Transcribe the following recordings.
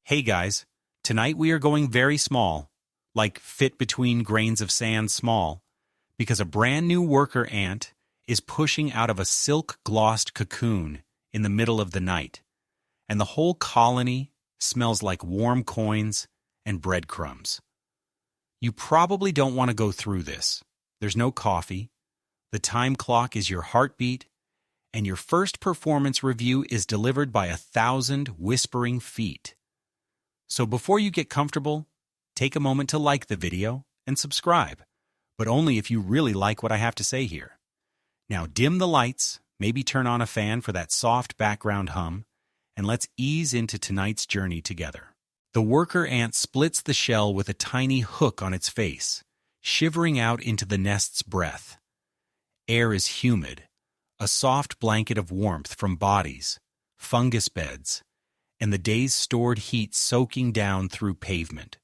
Hey guys, tonight we are going very small, like fit between grains of sand small, because a brand new worker ant is pushing out of a silk-glossed cocoon in the middle of the night, and the whole colony smells like warm coins and breadcrumbs. You probably don't want to go through this. There's no coffee, the time clock is your heartbeat, and your first performance review is delivered by 1,000 whispering feet. So before you get comfortable, take a moment to like the video and subscribe, but only if you really like what I have to say here. Now dim the lights, maybe turn on a fan for that soft background hum, and let's ease into tonight's journey together. The worker ant splits the shell with a tiny hook on its face, shivering out into the nest's breath. Air is humid, a soft blanket of warmth from bodies, fungus beds, and the day's stored heat soaking down through pavement.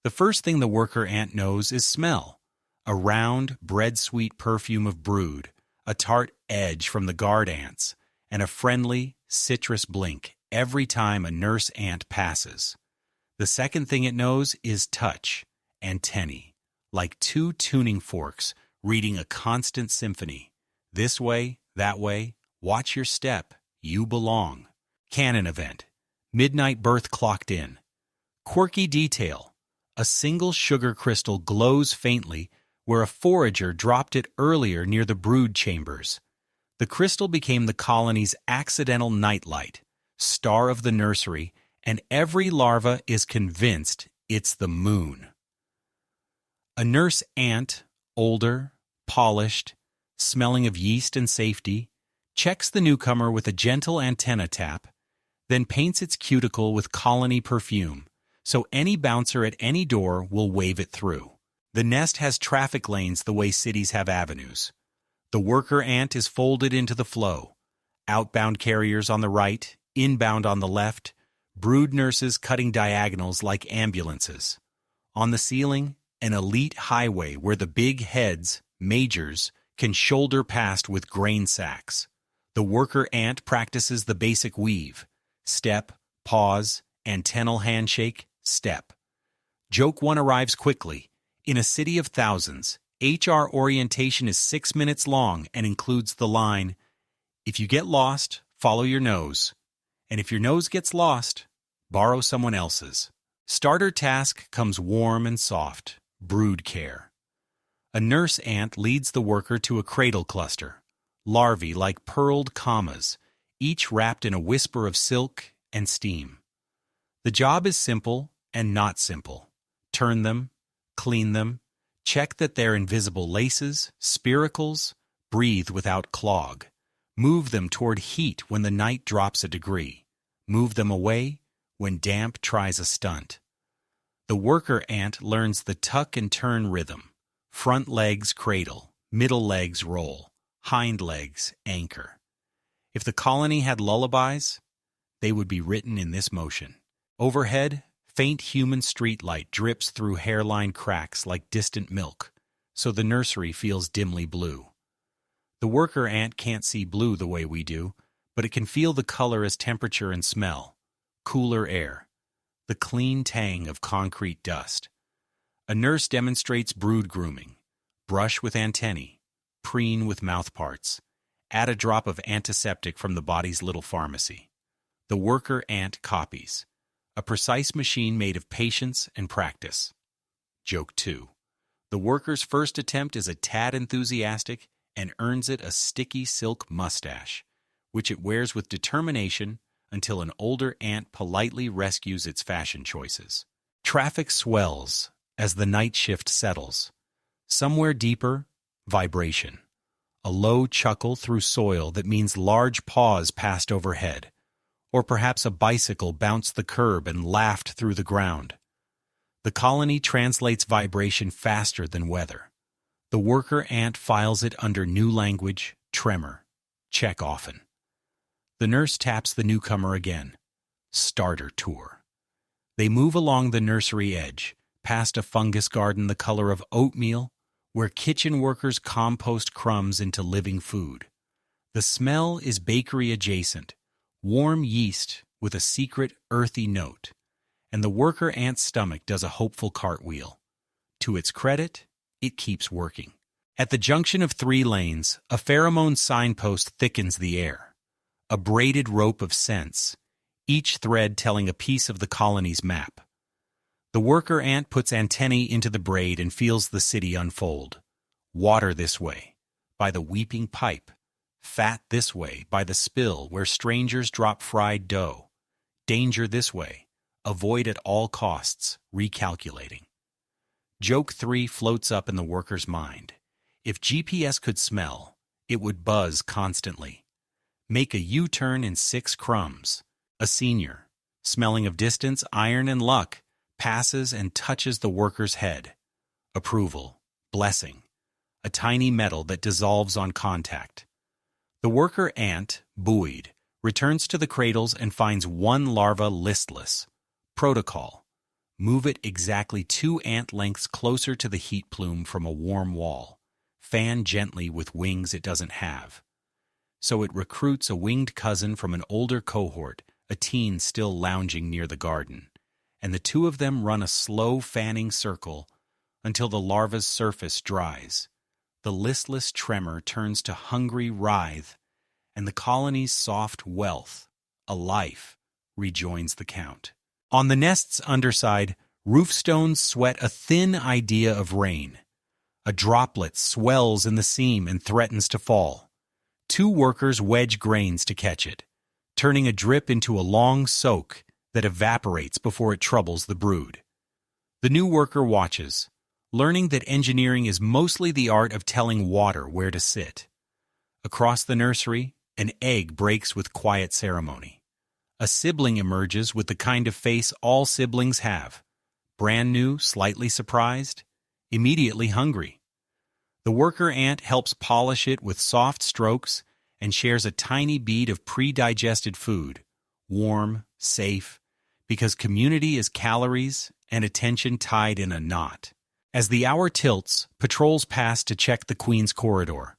The first thing the worker ant knows is smell, a round, bread-sweet perfume of brood, a tart edge from the guard ants, and a friendly, citrus blink every time a nurse ant passes. The second thing it knows is touch, antennae, like two tuning forks reading a constant symphony. This way, that way, watch your step, you belong. Canon event. Midnight birth clocked in. Quirky detail. A single sugar crystal glows faintly where a forager dropped it earlier near the brood chambers. The crystal became the colony's accidental nightlight, star of the nursery, and every larva is convinced it's the moon. A nurse ant, older, polished, smelling of yeast and safety, checks the newcomer with a gentle antenna tap, then paints its cuticle with colony perfume, so any bouncer at any door will wave it through. The nest has traffic lanes the way cities have avenues. The worker ant is folded into the flow. Outbound carriers on the right, inbound on the left, brood nurses cutting diagonals like ambulances. On the ceiling, an elite highway where the big heads, majors, can shoulder past with grain sacks. The worker ant practices the basic weave. Step, pause, antennal handshake, step. Joke 1 arrives quickly. In a city of thousands, HR orientation is 6 minutes long and includes the line, "If you get lost, follow your nose. And if your nose gets lost, borrow someone else's." Starter task comes warm and soft, brood care. A nurse ant leads the worker to a cradle cluster, larvae like pearled commas, each wrapped in a whisper of silk and steam. The job is simple and not simple. Turn them, clean them, check that they're invisible laces, spiracles, breathe without clog. Move them toward heat when the night drops a degree. Move them away when damp tries a stunt. The worker ant learns the tuck and turn rhythm. Front legs cradle, middle legs roll, hind legs anchor. If the colony had lullabies, they would be written in this motion. Overhead, faint human streetlight drips through hairline cracks like distant milk, so the nursery feels dimly blue. The worker ant can't see blue the way we do, but it can feel the color as temperature and smell, cooler air, the clean tang of concrete dust. A nurse demonstrates brood grooming. Brush with antennae, preen with mouthparts. Add a drop of antiseptic from the body's little pharmacy. The worker ant copies. A precise machine made of patience and practice. Joke 2. The worker's first attempt is a tad enthusiastic and earns it a sticky silk mustache, which it wears with determination until an older ant politely rescues its fashion choices. Traffic swells as the night shift settles. Somewhere deeper, vibration. A low chuckle through soil that means large paws passed overhead. Or perhaps a bicycle bounced the curb and laughed through the ground. The colony translates vibration faster than weather. The worker ant files it under new language, tremor. Check often. The nurse taps the newcomer again. Starter tour. They move along the nursery edge, past a fungus garden the color of oatmeal, where kitchen workers compost crumbs into living food. The smell is bakery adjacent, warm yeast with a secret earthy note. and the worker ant's stomach does a hopeful cartwheel. To its credit, it keeps working. At the junction of 3 lanes, a pheromone signpost thickens the air. A braided rope of scents, each thread telling a piece of the colony's map. The worker ant puts antennae into the braid and feels the city unfold. Water this way, by the weeping pipe. Fat this way, by the spill where strangers drop fried dough. Danger this way, avoid at all costs, recalculating. Joke 3 floats up in the worker's mind. If GPS could smell, it would buzz constantly. Make a U-turn in 6 crumbs. A senior, smelling of distance, iron, and luck, passes and touches the worker's head. Approval, blessing, a tiny metal that dissolves on contact. The worker ant, buoyed, returns to the cradles and finds 1 larva listless. Protocol, move it exactly 2 ant lengths closer to the heat plume from a warm wall. Fan gently with wings it doesn't have. So it recruits a winged cousin from an older cohort, a teen still lounging near the garden, and the 2 of them run a slow fanning circle until the larva's surface dries. The listless tremor turns to hungry writhe, and the colony's soft wealth, a life, rejoins the count. On the nest's underside, roofstones sweat a thin idea of rain. A droplet swells in the seam and threatens to fall. 2 workers wedge grains to catch it, turning a drip into a long soak that evaporates before it troubles the brood. The new worker watches, learning that engineering is mostly the art of telling water where to sit. Across the nursery, an egg breaks with quiet ceremony. A sibling emerges with the kind of face all siblings have. Brand new, slightly surprised, immediately hungry. The worker ant helps polish it with soft strokes and shares a tiny bead of pre-digested food, warm, safe, because community is calories and attention tied in a knot. As the hour tilts, patrols pass to check the queen's corridor.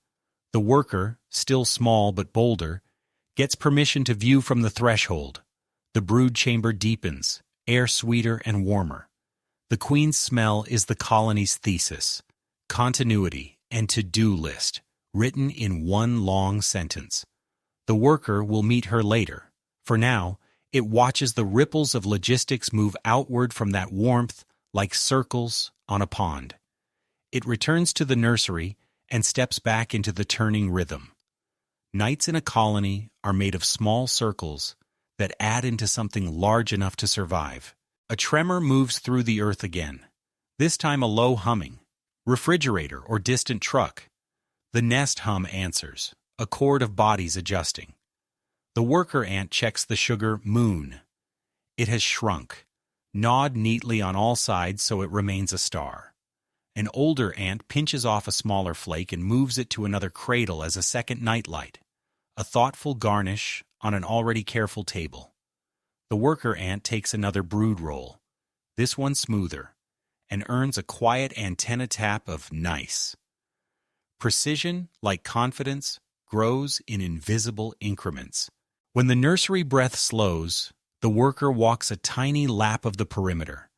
The worker, still small but bolder, gets permission to view from the threshold. The brood chamber deepens, air sweeter and warmer. The queen's smell is the colony's thesis, continuity and to-do list, written in 1 long sentence. The worker will meet her later. For now, it watches the ripples of logistics move outward from that warmth like circles on a pond. It returns to the nursery and steps back into the turning rhythm. Nights in a colony are made of small circles that add into something large enough to survive. A tremor moves through the earth again, this time a low humming. Refrigerator or distant truck. The nest hum answers, a chord of bodies adjusting. The worker ant checks the sugar moon. It has shrunk, gnawed neatly on all sides so it remains a star. An older ant pinches off a smaller flake and moves it to another cradle as a second nightlight, a thoughtful garnish on an already careful table. The worker ant takes another brood roll, this one smoother, and earns a quiet antenna tap of nice. Precision, like confidence, grows in invisible increments. When the nursery breath slows, the worker walks a tiny lap of the perimeter,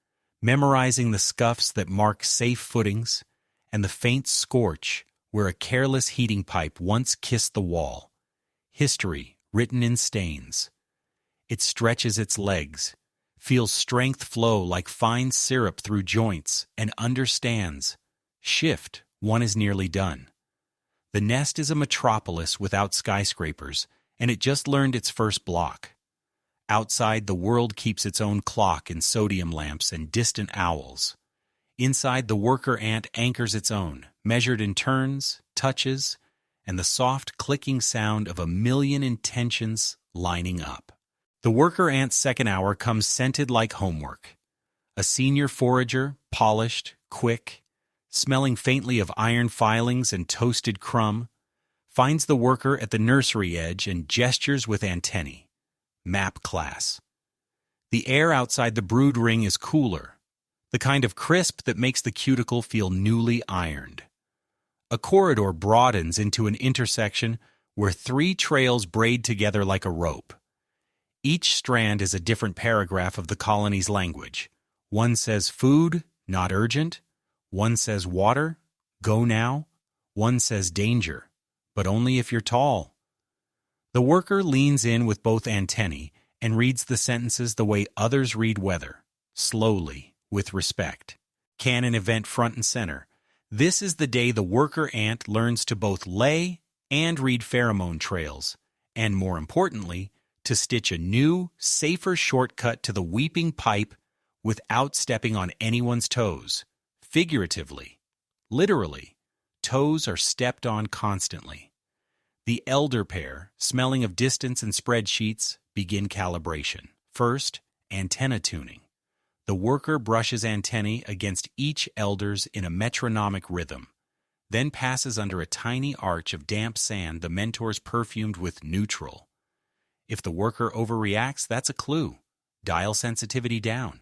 memorizing the scuffs that mark safe footings and the faint scorch where a careless heating pipe once kissed the wall. History written in stains. It stretches its legs, feels strength flow like fine syrup through joints, and understands. Shift, 1 is nearly done. The nest is a metropolis without skyscrapers, and it just learned its first block. Outside, the world keeps its own clock and sodium lamps and distant owls. Inside, the worker ant anchors its own, measured in turns, touches, and the soft clicking sound of a million intentions lining up. The worker ant's second hour comes scented like homework. A senior forager, polished, quick, smelling faintly of iron filings and toasted crumb, finds the worker at the nursery edge and gestures with antennae. Map class. The air outside the brood ring is cooler, the kind of crisp that makes the cuticle feel newly ironed. A corridor broadens into an intersection where 3 trails braid together like a rope. Each strand is a different paragraph of the colony's language. One says food, not urgent. One says water, go now. One says danger, but only if you're tall. The worker leans in with both antennae and reads the sentences the way others read weather, slowly, with respect. Canon event front and center. This is the day the worker ant learns to both lay and read pheromone trails, and more importantly, to stitch a new, safer shortcut to the weeping pipe without stepping on anyone's toes. Figuratively. Literally, toes are stepped on constantly. The elder pair, smelling of distance and spreadsheets, begin calibration. First, antenna tuning. The worker brushes antennae against each elder's in a metronomic rhythm, then passes under a tiny arch of damp sand the mentors perfumed with neutral. If the worker overreacts, that's a clue. Dial sensitivity down.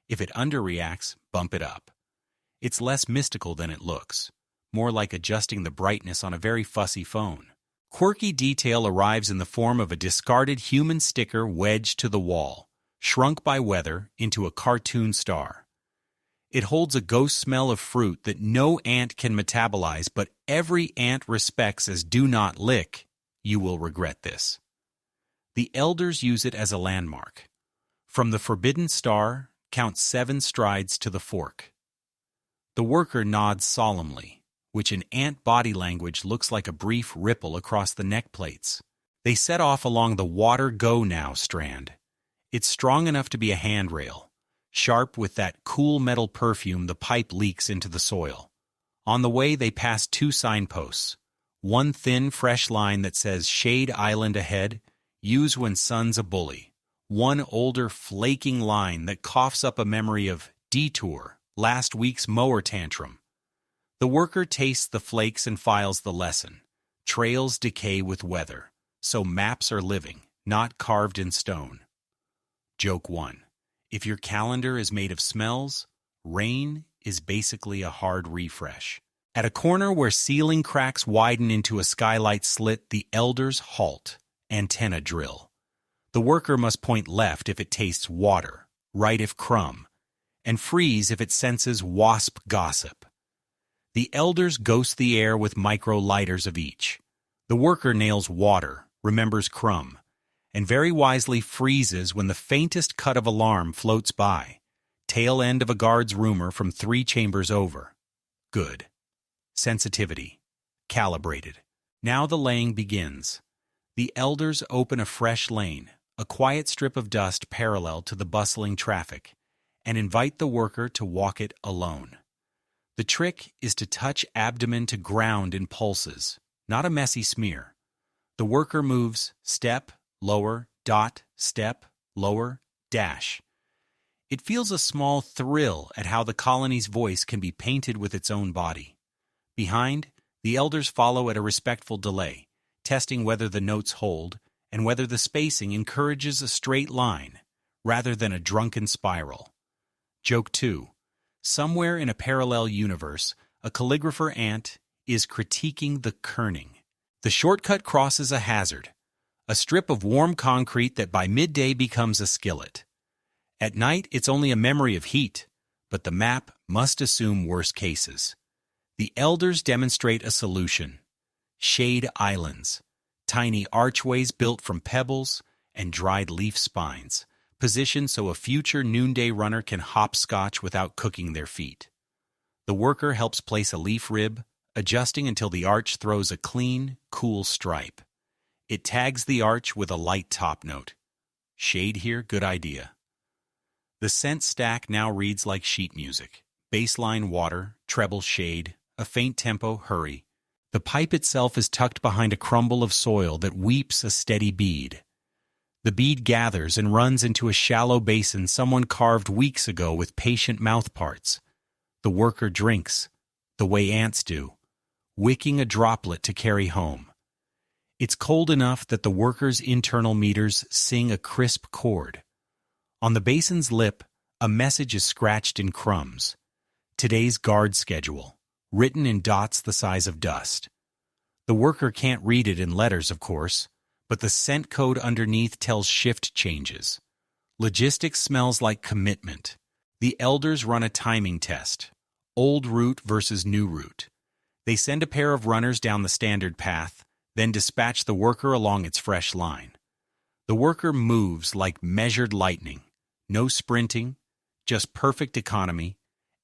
If it underreacts, bump it up. It's less mystical than it looks, more like adjusting the brightness on a very fussy phone. Quirky detail arrives in the form of a discarded human sticker wedged to the wall, shrunk by weather into a cartoon star. It holds a ghost smell of fruit that no ant can metabolize, but every ant respects as do not lick. You will regret this. The elders use it as a landmark. From the forbidden star, count 7 strides to the fork. The worker nods solemnly, which in ant body language looks like a brief ripple across the neck plates. They set off along the water go now strand. It's strong enough to be a handrail, sharp with that cool metal perfume the pipe leaks into the soil. On the way, they pass 2 signposts. One thin, fresh line that says Shade Island ahead, use when sun's a bully. One older, flaking line that coughs up a memory of detour, last week's mower tantrum. The worker tastes the flakes and files the lesson. Trails decay with weather, so maps are living, not carved in stone. Joke 1. If your calendar is made of smells, rain is basically a hard refresh. At a corner where ceiling cracks widen into a skylight slit, the elders halt, antenna drill. The worker must point left if it tastes water, right if crumb, and freeze if it senses wasp gossip. The elders ghost the air with micro-lighters of each. The worker nails water, remembers crumb, and very wisely freezes when the faintest cut of alarm floats by, tail end of a guard's rumor from 3 chambers over. Good. Sensitivity. Calibrated. Now the laying begins. The elders open a fresh lane, a quiet strip of dust parallel to the bustling traffic, and invite the worker to walk it alone. The trick is to touch abdomen to ground in pulses, not a messy smear. The worker moves step, lower, dot, step, lower, dash. It feels a small thrill at how the colony's voice can be painted with its own body. Behind, the elders follow at a respectful delay, testing whether the notes hold and whether the spacing encourages a straight line rather than a drunken spiral. Joke 2. Somewhere in a parallel universe, a calligrapher ant is critiquing the kerning. The shortcut crosses a hazard, a strip of warm concrete that by midday becomes a skillet. At night, it's only a memory of heat, but the map must assume worse cases. The elders demonstrate a solution. Shade islands, tiny archways built from pebbles and dried leaf spines, positioned so a future noonday runner can hopscotch without cooking their feet. The worker helps place a leaf rib, adjusting until the arch throws a clean, cool stripe. It tags the arch with a light top note. Shade here, good idea. The scent stack now reads like sheet music. Baseline water, treble shade, a faint tempo hurry. The pipe itself is tucked behind a crumble of soil that weeps a steady bead. The bead gathers and runs into a shallow basin someone carved weeks ago with patient mouthparts. The worker drinks, the way ants do, wicking a droplet to carry home. It's cold enough that the worker's internal meters sing a crisp chord. On the basin's lip, a message is scratched in crumbs. Today's guard schedule, written in dots the size of dust. The worker can't read it in letters, of course, but the scent code underneath tells shift changes. Logistics smells like commitment. The elders run a timing test. Old route versus new route. They send a pair of runners down the standard path, then dispatch the worker along its fresh line. The worker moves like measured lightning. No sprinting, just perfect economy,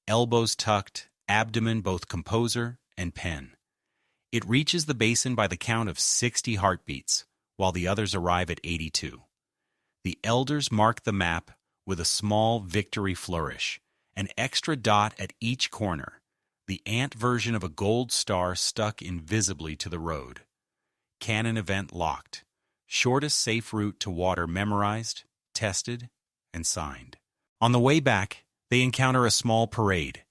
elbows tucked, abdomen both composer and pen. It reaches the basin by the count of 60 heartbeats, while the others arrive at 82. The elders mark the map with a small victory flourish, an extra dot at each corner, the ant version of a gold star stuck invisibly to the road. Canon event locked. Shortest safe route to water memorized, tested, and signed. On the way back, they encounter a small parade.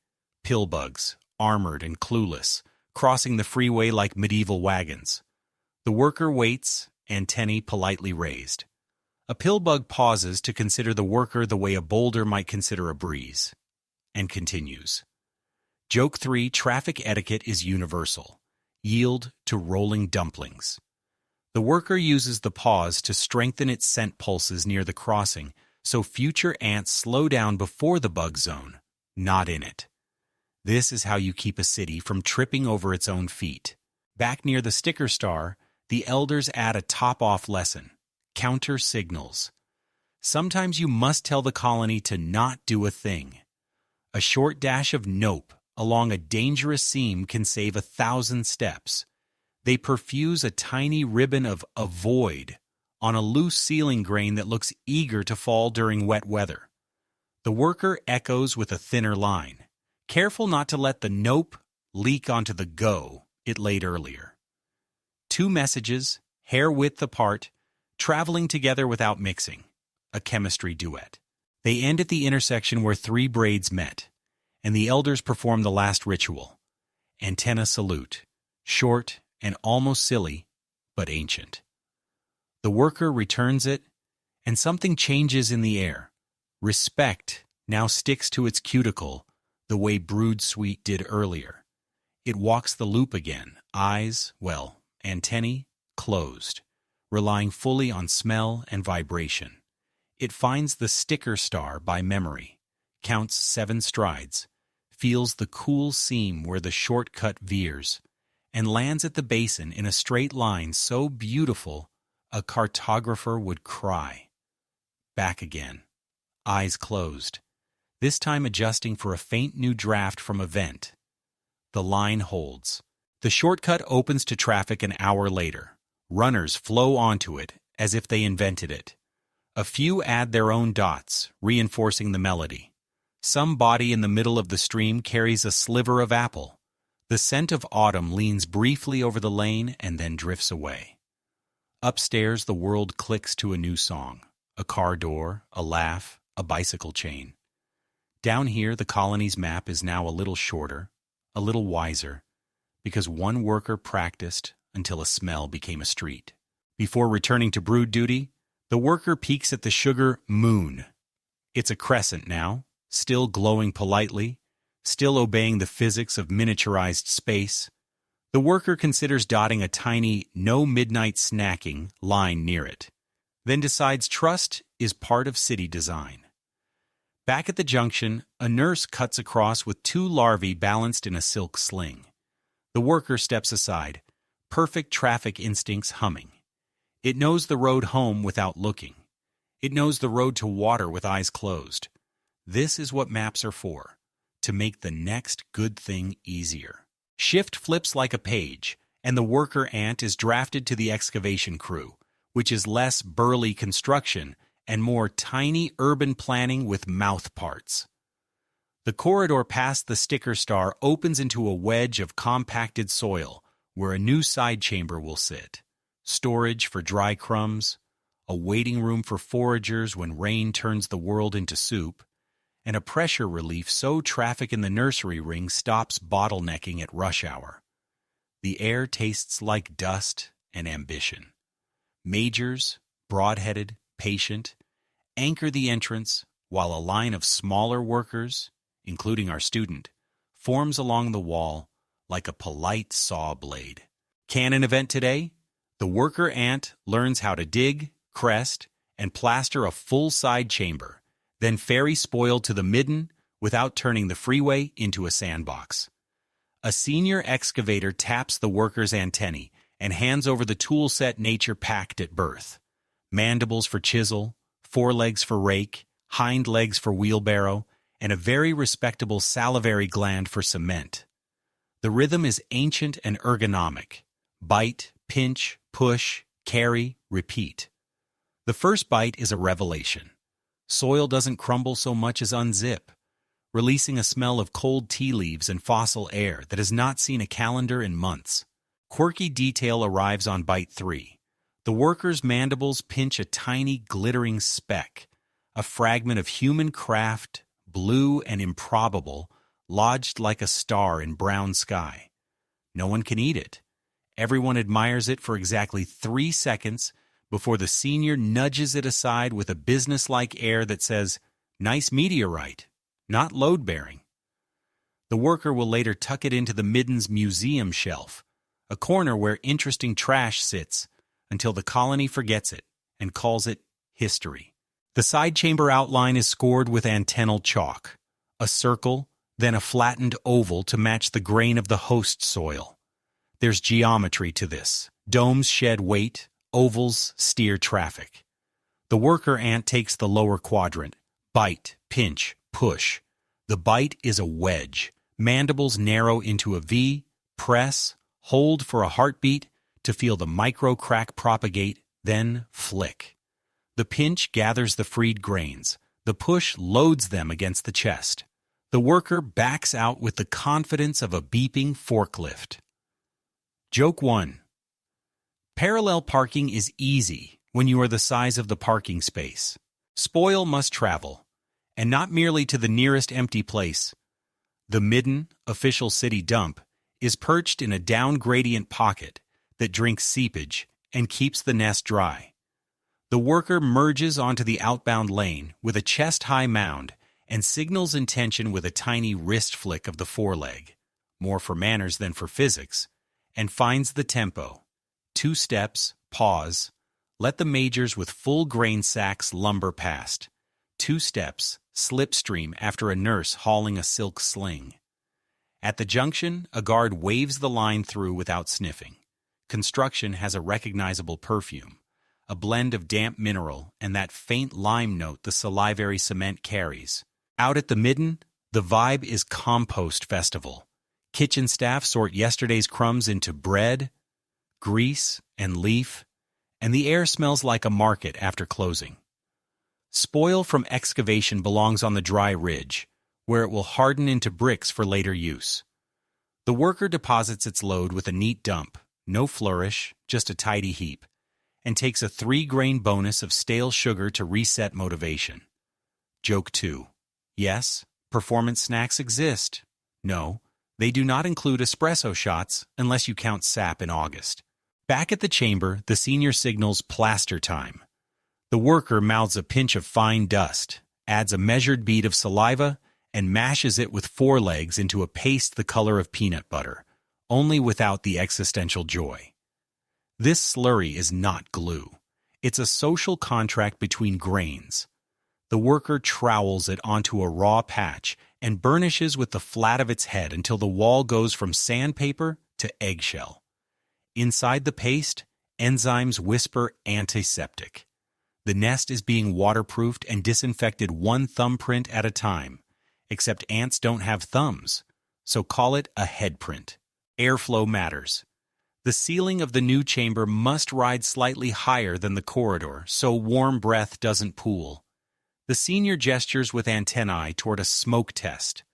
Pillbugs, armored and clueless, crossing the freeway like medieval wagons. The worker waits, antennae politely raised. A pillbug pauses to consider the worker the way a boulder might consider a breeze, and continues. Joke 3, traffic etiquette is universal. Yield to rolling dumplings. The worker uses the pause to strengthen its scent pulses near the crossing so future ants slow down before the bug zone, not in it. This is how you keep a city from tripping over its own feet. Back near the sticker star, the elders add a top-off lesson, counter signals. Sometimes you must tell the colony to not do a thing. A short dash of nope along a dangerous seam can save 1,000 steps. They perfuse a tiny ribbon of avoid on a loose ceiling grain that looks eager to fall during wet weather. The worker echoes with a thinner line, careful not to let the nope leak onto the go it laid earlier. 2 messages, hair width apart, traveling together without mixing, a chemistry duet. They end at the intersection where 3 braids met, and the elders perform the last ritual. Antenna salute, short and almost silly, but ancient. The worker returns it, and something changes in the air. Respect now sticks to its cuticle the way brood sweet did earlier. It walks the loop again, eyes, antennae, closed, relying fully on smell and vibration. It finds the sticker star by memory, counts 7 strides, feels the cool seam where the shortcut veers, and lands at the basin in a straight line so beautiful a cartographer would cry. Back again, eyes closed, this time adjusting for a faint new draft from a vent. The line holds. The shortcut opens to traffic an hour later. Runners flow onto it as if they invented it. A few add their own dots, reinforcing the melody. Some body in the middle of the stream carries a sliver of apple. The scent of autumn leans briefly over the lane and then drifts away. Upstairs, the world clicks to a new song. A car door, a laugh, a bicycle chain. Down here, the colony's map is now a little shorter, a little wiser, because one worker practiced until a smell became a street. Before returning to brood duty, the worker peeks at the sugar moon. It's a crescent now, still glowing politely, still obeying the physics of miniaturized space. The worker considers dotting a tiny "no midnight snacking" line near it, then decides trust is part of city design. Back at the junction, a nurse cuts across with 2 larvae balanced in a silk sling. The worker steps aside, perfect traffic instincts humming. It knows the road home without looking. It knows the road to water with eyes closed. This is what maps are for, to make the next good thing easier. Shift flips like a page, and the worker ant is drafted to the excavation crew, which is less burly construction and more tiny urban planning with mouth parts. The corridor past the sticker star opens into a wedge of compacted soil where a new side chamber will sit. Storage for dry crumbs, a waiting room for foragers when rain turns the world into soup, and a pressure relief so traffic in the nursery ring stops bottlenecking at rush hour. The air tastes like dust and ambition. Majors, broad-headed, patient, anchor the entrance while a line of smaller workers, including our student, forms along the wall like a polite saw blade. Canon event today? The worker ant learns how to dig, crest, and plaster a full side chamber, then ferry spoil to the midden without turning the freeway into a sandbox. A senior excavator taps the worker's antennae and hands over the tool set nature packed at birth. Mandibles for chisel, forelegs for rake, hind legs for wheelbarrow, and a very respectable salivary gland for cement. The rhythm is ancient and ergonomic. Bite, pinch, push, carry, repeat. The first bite is a revelation. Soil doesn't crumble so much as unzip, releasing a smell of cold tea leaves and fossil air that has not seen a calendar in months. Quirky detail arrives on bite 3. The worker's mandibles pinch a tiny glittering speck, a fragment of human craft, blue and improbable, lodged like a star in brown sky. No one can eat it. Everyone admires it for exactly 3 seconds before the senior nudges it aside with a businesslike air that says, "Nice meteorite, not load-bearing." The worker will later tuck it into the midden's museum shelf, a corner where interesting trash sits, until the colony forgets it and calls it history. The side chamber outline is scored with antennal chalk, a circle, then a flattened oval to match the grain of the host soil. There's geometry to this. Domes shed weight, ovals steer traffic. The worker ant takes the lower quadrant. Bite, pinch, push. The bite is a wedge. Mandibles narrow into a V, press, hold for a heartbeat to feel the micro crack propagate, then flick. The pinch gathers the freed grains. The push loads them against the chest. The worker backs out with the confidence of a beeping forklift. Joke 1. Parallel parking is easy when you are the size of the parking space. Spoil must travel, and not merely to the nearest empty place. The midden, official city dump, is perched in a down-gradient pocket that drinks seepage and keeps the nest dry. The worker merges onto the outbound lane with a chest-high mound and signals intention with a tiny wrist flick of the foreleg, more for manners than for physics, and finds the tempo. 2 steps, pause, let the majors with full grain sacks lumber past. 2 steps, slipstream after a nurse hauling a silk sling. At the junction, a guard waves the line through without sniffing. Construction has a recognizable perfume, a blend of damp mineral and that faint lime note the salivary cement carries. Out at the midden, the vibe is compost festival. Kitchen staff sort yesterday's crumbs into bread, grease, and leaf, and the air smells like a market after closing. Spoil from excavation belongs on the dry ridge, where it will harden into bricks for later use. The worker deposits its load with a neat dump, no flourish, just a tidy heap, and takes a 3-grain bonus of stale sugar to reset motivation. Joke 2. Yes, performance snacks exist. No, they do not include espresso shots unless you count sap in August. Back at the chamber, the senior signals plaster time. The worker mouths a pinch of fine dust, adds a measured bead of saliva, and mashes it with forelegs into a paste the color of peanut butter, only without the existential joy. This slurry is not glue. It's a social contract between grains. The worker trowels it onto a raw patch and burnishes with the flat of its head until the wall goes from sandpaper to eggshell. Inside the paste, enzymes whisper antiseptic. The nest is being waterproofed and disinfected 1 thumbprint at a time, except ants don't have thumbs, so call it a headprint. Airflow matters. The ceiling of the new chamber must ride slightly higher than the corridor so warm breath doesn't pool. The senior gestures with antennae toward a smoke test,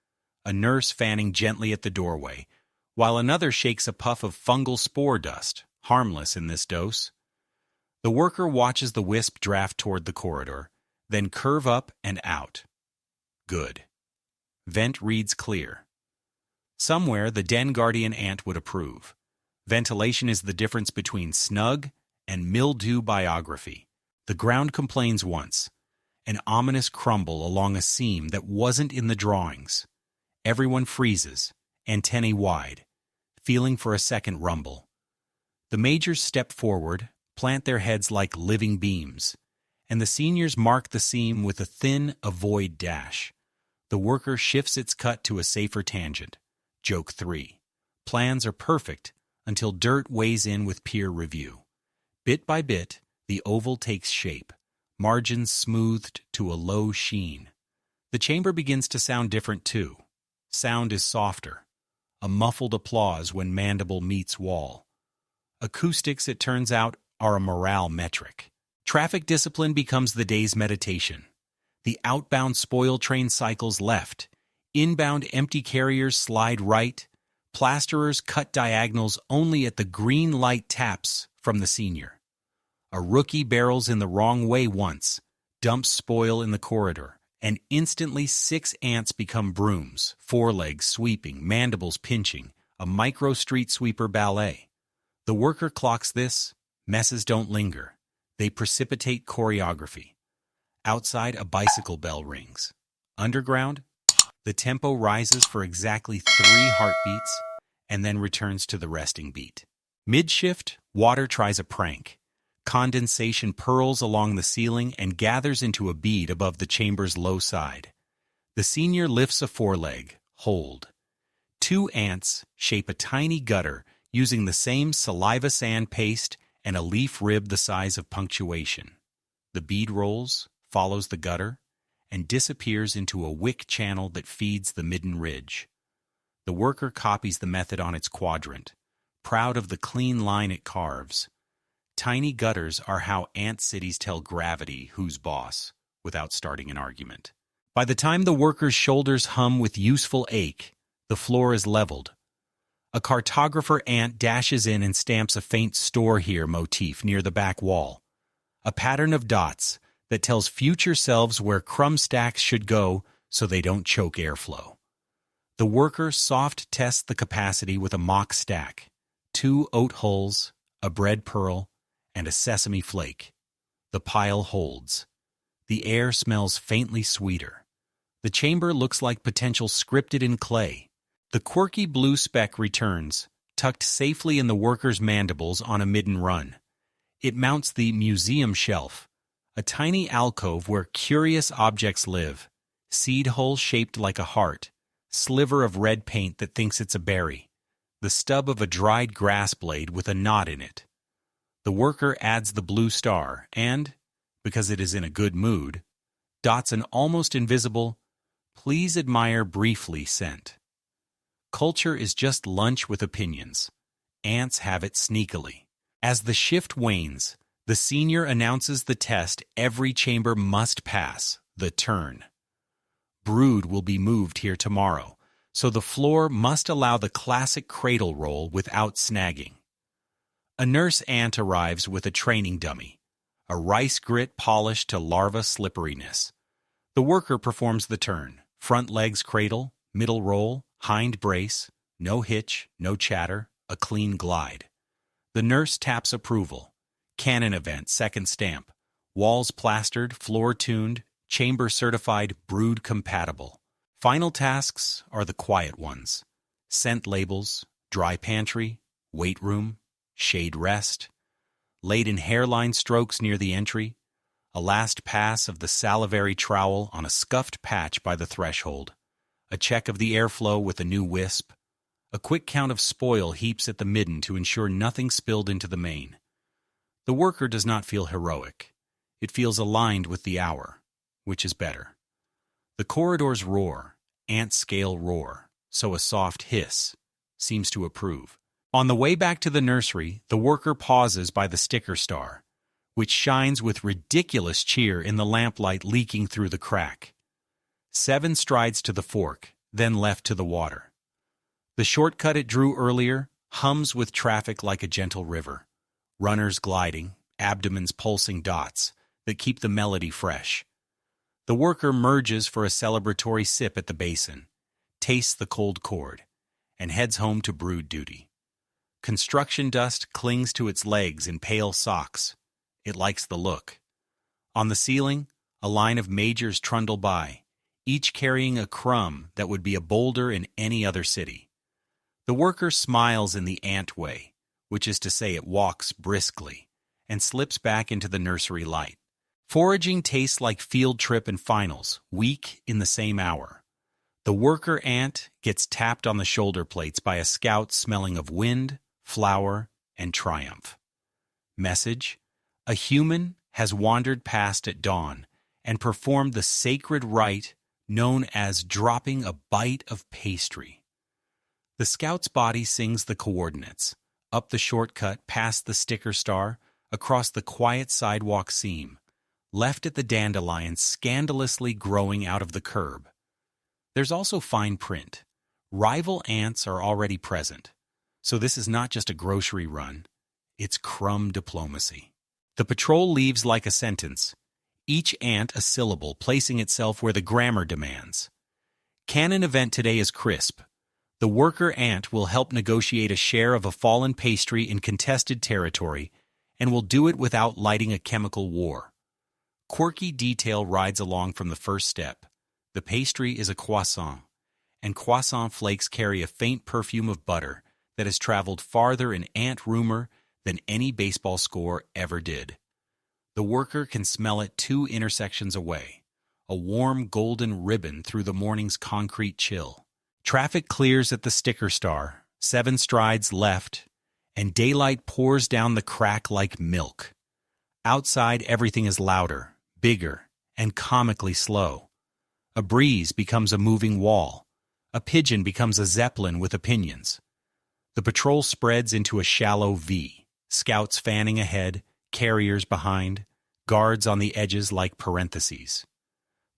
a nurse fanning gently at the doorway, while another shakes a puff of fungal spore dust, harmless in this dose. The worker watches the wisp draft toward the corridor, then curve up and out. Good. Vent reads clear. Somewhere the den guardian ant would approve. Ventilation is the difference between snug and mildew biography. The ground complains once, an ominous crumble along a seam that wasn't in the drawings. Everyone freezes, antennae wide, feeling for a second rumble. The majors step forward, plant their heads like living beams, and the seniors mark the seam with a thin avoid dash. The worker shifts its cut to a safer tangent. Joke 3. Plans are perfect until dirt weighs in with peer review. Bit by bit, the oval takes shape, margins smoothed to a low sheen. The chamber begins to sound different too. Sound is softer, a muffled applause when mandible meets wall. Acoustics, it turns out, are a morale metric. Traffic discipline becomes the day's meditation. The outbound spoil train cycles left. Inbound empty carriers slide right. Plasterers cut diagonals only at the green light taps from the senior. A rookie barrels in the wrong way once, dumps spoil in the corridor, and instantly 6 ants become brooms, forelegs sweeping, mandibles pinching, a micro street sweeper ballet. The worker clocks this. Messes don't linger. They precipitate choreography. Outside, a bicycle bell rings. Underground, the tempo rises for exactly 3 heartbeats and then returns to the resting beat. Mid-shift, water tries a prank. Condensation purls along the ceiling and gathers into a bead above the chamber's low side. The senior lifts a foreleg. Hold. 2 ants shape a tiny gutter using the same saliva sand paste and a leaf rib the size of punctuation. The bead rolls, follows the gutter, and disappears into a wick channel that feeds the midden ridge. The worker copies the method on its quadrant, proud of the clean line it carves. Tiny gutters are how ant cities tell gravity who's boss, without starting an argument. By the time the worker's shoulders hum with useful ache, the floor is leveled. A cartographer ant dashes in and stamps a faint "store here" motif near the back wall, a pattern of dots that tells future selves where crumb stacks should go so they don't choke airflow. The worker soft tests the capacity with a mock stack: 2 oat hulls, a bread pearl, and a sesame flake. The pile holds. The air smells faintly sweeter. The chamber looks like potential scripted in clay. The quirky blue speck returns, tucked safely in the worker's mandibles on a midden run. It mounts the museum shelf, a tiny alcove where curious objects live: seed hole shaped like a heart, sliver of red paint that thinks it's a berry, the stub of a dried grass blade with a knot in it. The worker adds the blue star and, because it is in a good mood, dots an almost invisible "please admire briefly" scent. Culture is just lunch with opinions. Ants have it sneakily. As the shift wanes, the senior announces the test every chamber must pass: the turn. Brood will be moved here tomorrow, so the floor must allow the classic cradle roll without snagging. A nurse ant arrives with a training dummy, a rice grit polished to larva slipperiness. The worker performs the turn: front legs cradle, middle roll, hind brace, no hitch, no chatter, a clean glide. The nurse taps approval. Canon event, second stamp. Walls plastered, floor tuned, chamber certified, brood compatible. Final tasks are the quiet ones: scent labels, dry pantry, weight room, shade rest, laden hairline strokes near the entry, a last pass of the salivary trowel on a scuffed patch by the threshold, a check of the airflow with a new wisp, a quick count of spoil heaps at the midden to ensure nothing spilled into the main. The worker does not feel heroic. It feels aligned with the hour, which is better. The corridors roar, ant-scale roar, so a soft hiss seems to approve. On the way back to the nursery, the worker pauses by the sticker star, which shines with ridiculous cheer in the lamplight leaking through the crack. 7 strides to the fork, then left to the water. The shortcut it drew earlier hums with traffic like a gentle river. Runners gliding, abdomens pulsing dots that keep the melody fresh. The worker merges for a celebratory sip at the basin, tastes the cold cord, and heads home to brood duty. Construction dust clings to its legs in pale socks. It likes the look. On the ceiling, a line of majors trundle by, each carrying a crumb that would be a boulder in any other city. The worker smiles in the ant way, which is to say it walks briskly, and slips back into the nursery light. Foraging tastes like field trip and finals, week in the same hour. The worker ant gets tapped on the shoulder plates by a scout smelling of wind, flower, and triumph. Message: a human has wandered past at dawn and performed the sacred rite known as dropping a bite of pastry. The scout's body sings the coordinates, up the shortcut past the sticker star, across the quiet sidewalk seam, left at the dandelion scandalously growing out of the curb. There's also fine print. Rival ants are already present, so this is not just a grocery run, it's crumb diplomacy. The patrol leaves like a sentence, each ant a syllable placing itself where the grammar demands. Canon event today is crisp. The worker ant will help negotiate a share of a fallen pastry in contested territory and will do it without lighting a chemical war. Quirky detail rides along from the first step. The pastry is a croissant, and croissant flakes carry a faint perfume of butter that has traveled farther in ant rumor than any baseball score ever did. The worker can smell it 2 intersections away, a warm golden ribbon through the morning's concrete chill. Traffic clears at the sticker star, 7 strides left, and daylight pours down the crack like milk. Outside, everything is louder, bigger, and comically slow. A breeze becomes a moving wall. A pigeon becomes a zeppelin with opinions. The patrol spreads into a shallow V, scouts fanning ahead, carriers behind, guards on the edges like parentheses.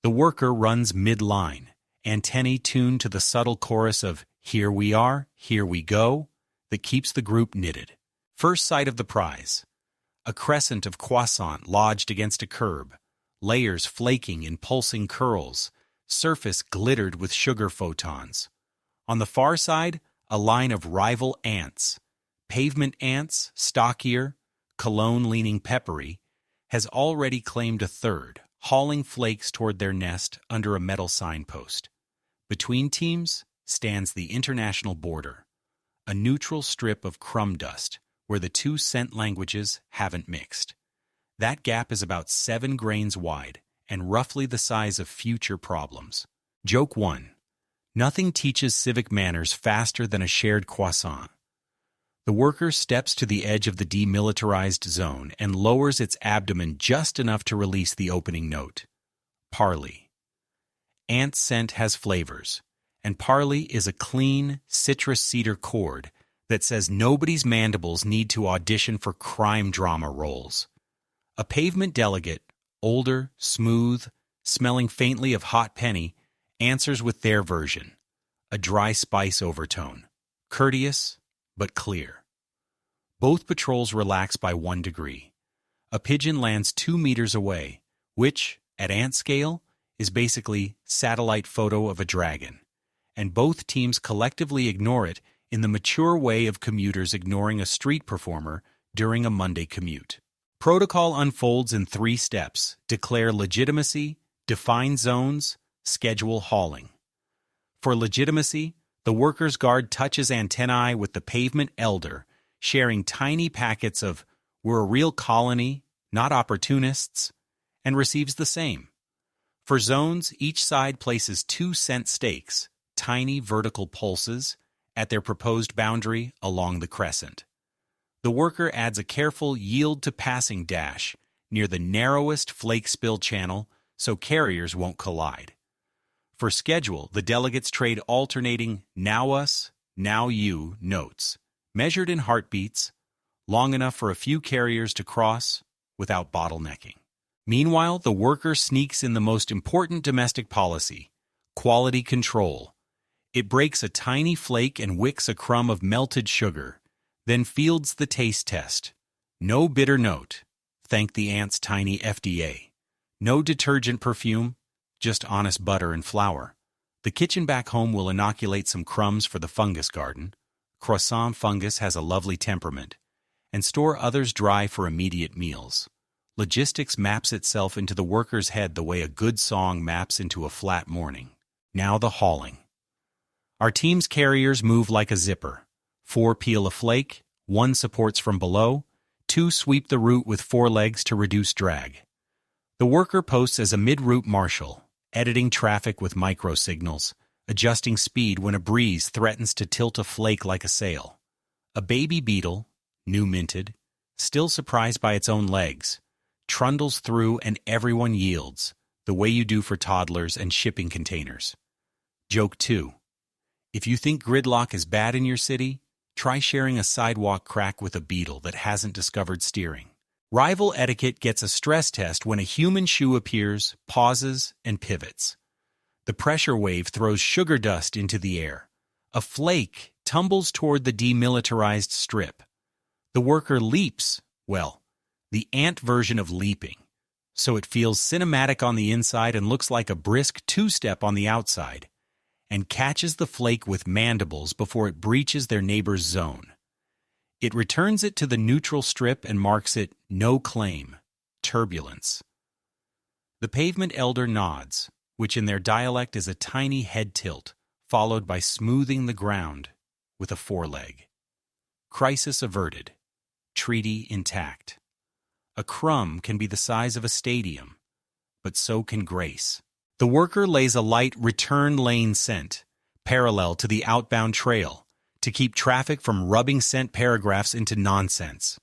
The worker runs mid-line, antennae tuned to the subtle chorus of "Here we are, here we go," that keeps the group knitted. First sight of the prize. A crescent of croissant lodged against a curb, layers flaking in pulsing curls, surface glittered with sugar photons. On the far side, a line of rival ants. Pavement ants, stockier, cologne-leaning peppery, has already claimed a third, hauling flakes toward their nest under a metal signpost. Between teams stands the international border, a neutral strip of crumb dust where the 2 scent languages haven't mixed. That gap is about 7 grains wide and roughly the size of future problems. Joke 1. Nothing teaches civic manners faster than a shared croissant. The worker steps to the edge of the demilitarized zone and lowers its abdomen just enough to release the opening note. Parley. Ant scent has flavors, and parley is a clean, citrus cedar chord that says nobody's mandibles need to audition for crime drama roles. A pavement delegate, older, smooth, smelling faintly of hot penny, answers with their version, a dry spice overtone, courteous but clear. Both patrols relax by 1 degree. A pigeon lands 2 meters away, which, at ant scale, is basically satellite photo of a dragon, and both teams collectively ignore it in the mature way of commuters ignoring a street performer during a Monday commute. Protocol unfolds in 3 steps: declare legitimacy, define zones, schedule hauling. For legitimacy, the worker's guard touches antennae with the pavement elder, sharing tiny packets of "we're a real colony, not opportunists," and receives the same. For zones, each side places 2 cent stakes, tiny vertical pulses, at their proposed boundary along the crescent. The worker adds a careful yield-to-passing dash near the narrowest flake spill channel so carriers won't collide. For schedule, the delegates trade alternating "now us, now you" notes, measured in heartbeats, long enough for a few carriers to cross without bottlenecking. Meanwhile, the worker sneaks in the most important domestic policy, quality control. It breaks a tiny flake and wicks a crumb of melted sugar, then fields the taste test. No bitter note, thank the ant's tiny FDA. No detergent perfume, just honest butter and flour. The kitchen back home will inoculate some crumbs for the fungus garden. Croissant fungus has a lovely temperament, and store others dry for immediate meals. Logistics maps itself into the worker's head the way a good song maps into a flat morning. Now the hauling. Our team's carriers move like a zipper. 4 peel a flake, 1 supports from below, 2 sweep the root with forelegs to reduce drag. The worker posts as a mid-route marshal, editing traffic with micro-signals, adjusting speed when a breeze threatens to tilt a flake like a sail. A baby beetle, new minted, still surprised by its own legs, trundles through and everyone yields, the way you do for toddlers and shipping containers. Joke 2. If you think gridlock is bad in your city, try sharing a sidewalk crack with a beetle that hasn't discovered steering. Rival etiquette gets a stress test when a human shoe appears, pauses, and pivots. The pressure wave throws sugar dust into the air. A flake tumbles toward the demilitarized strip. The worker leaps, well, the ant version of leaping, so it feels cinematic on the inside and looks like a brisk two-step on the outside, and catches the flake with mandibles before it breaches their neighbor's zone. It returns it to the neutral strip and marks it no claim, turbulence. The pavement elder nods, which in their dialect is a tiny head tilt, followed by smoothing the ground with a foreleg. Crisis averted. Treaty intact. A crumb can be the size of a stadium, but so can grace. The worker lays a light return lane scent, parallel to the outbound trail, to keep traffic from rubbing scent paragraphs into nonsense.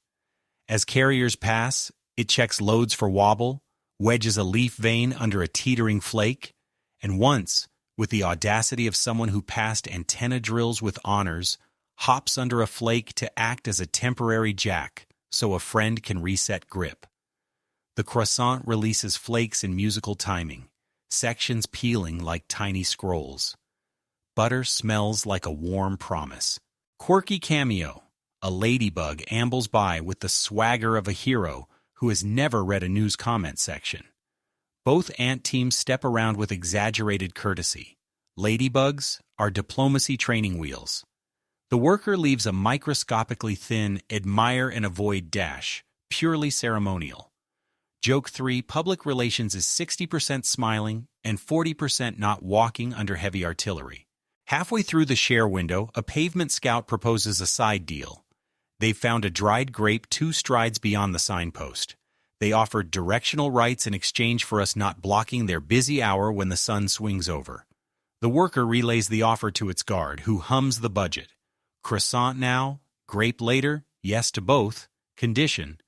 As carriers pass, it checks loads for wobble, wedges a leaf vein under a teetering flake, and once, with the audacity of someone who passed antenna drills with honors, hops under a flake to act as a temporary jack so a friend can reset grip. The croissant releases flakes in musical timing, sections peeling like tiny scrolls. Butter smells like a warm promise. Quirky cameo. A ladybug ambles by with the swagger of a hero who has never read a news comment section. Both ant teams step around with exaggerated courtesy. Ladybugs are diplomacy training wheels. The worker leaves a microscopically thin admire and avoid dash, purely ceremonial. Joke 3, public relations is 60% smiling and 40% not walking under heavy artillery. Halfway through the share window, a pavement scout proposes a side deal. They've found a dried grape 2 strides beyond the signpost. They offered directional rights in exchange for us not blocking their busy hour when the sun swings over. The worker relays the offer to its guard, who hums the budget. Croissant now, grape later, yes to both. Condition: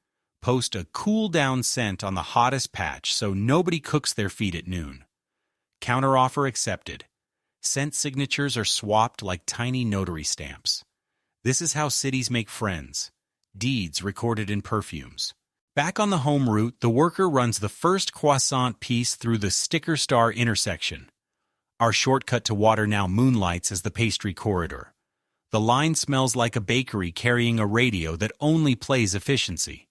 post a cool-down scent on the hottest patch so nobody cooks their feet at noon. Counteroffer accepted. Scent signatures are swapped like tiny notary stamps. This is how cities make friends. Deeds recorded in perfumes. Back on the home route, the worker runs the first croissant piece through the sticker star intersection. Our shortcut to water now moonlights as the pastry corridor. The line smells like a bakery carrying a radio that only plays efficiency.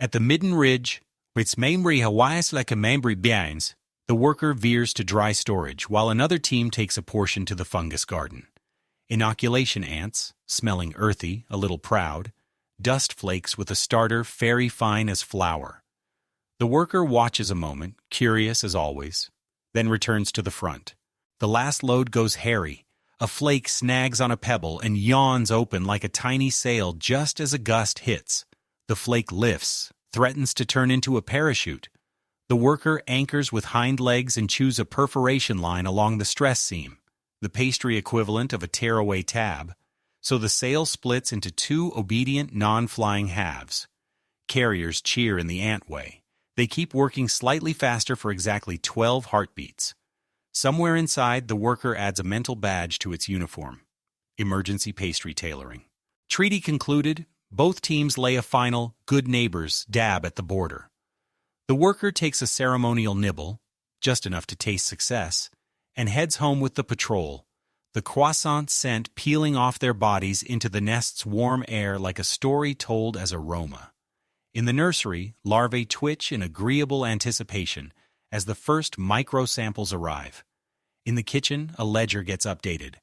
At the midden ridge, which memory Hawaii's like a memory beans, the worker veers to dry storage while another team takes a portion to the fungus garden. Inoculation ants, smelling earthy, a little proud, dust flakes with a starter fairy fine as flour. The worker watches a moment, curious as always, then returns to the front. The last load goes hairy. A flake snags on a pebble and yawns open like a tiny sail just as a gust hits. The flake lifts, threatens to turn into a parachute. The worker anchors with hind legs and chews a perforation line along the stress seam, the pastry equivalent of a tearaway tab, so the sail splits into 2 obedient, non-flying halves. Carriers cheer in the ant way. They keep working slightly faster for exactly 12 heartbeats. Somewhere inside, the worker adds a mental badge to its uniform. Emergency pastry tailoring. Treaty concluded, both teams lay a final, good neighbors, dab at the border. The worker takes a ceremonial nibble, just enough to taste success, and heads home with the patrol, the croissant scent peeling off their bodies into the nest's warm air like a story told as aroma. In the nursery, larvae twitch in agreeable anticipation as the first micro-samples arrive. In the kitchen, a ledger gets updated.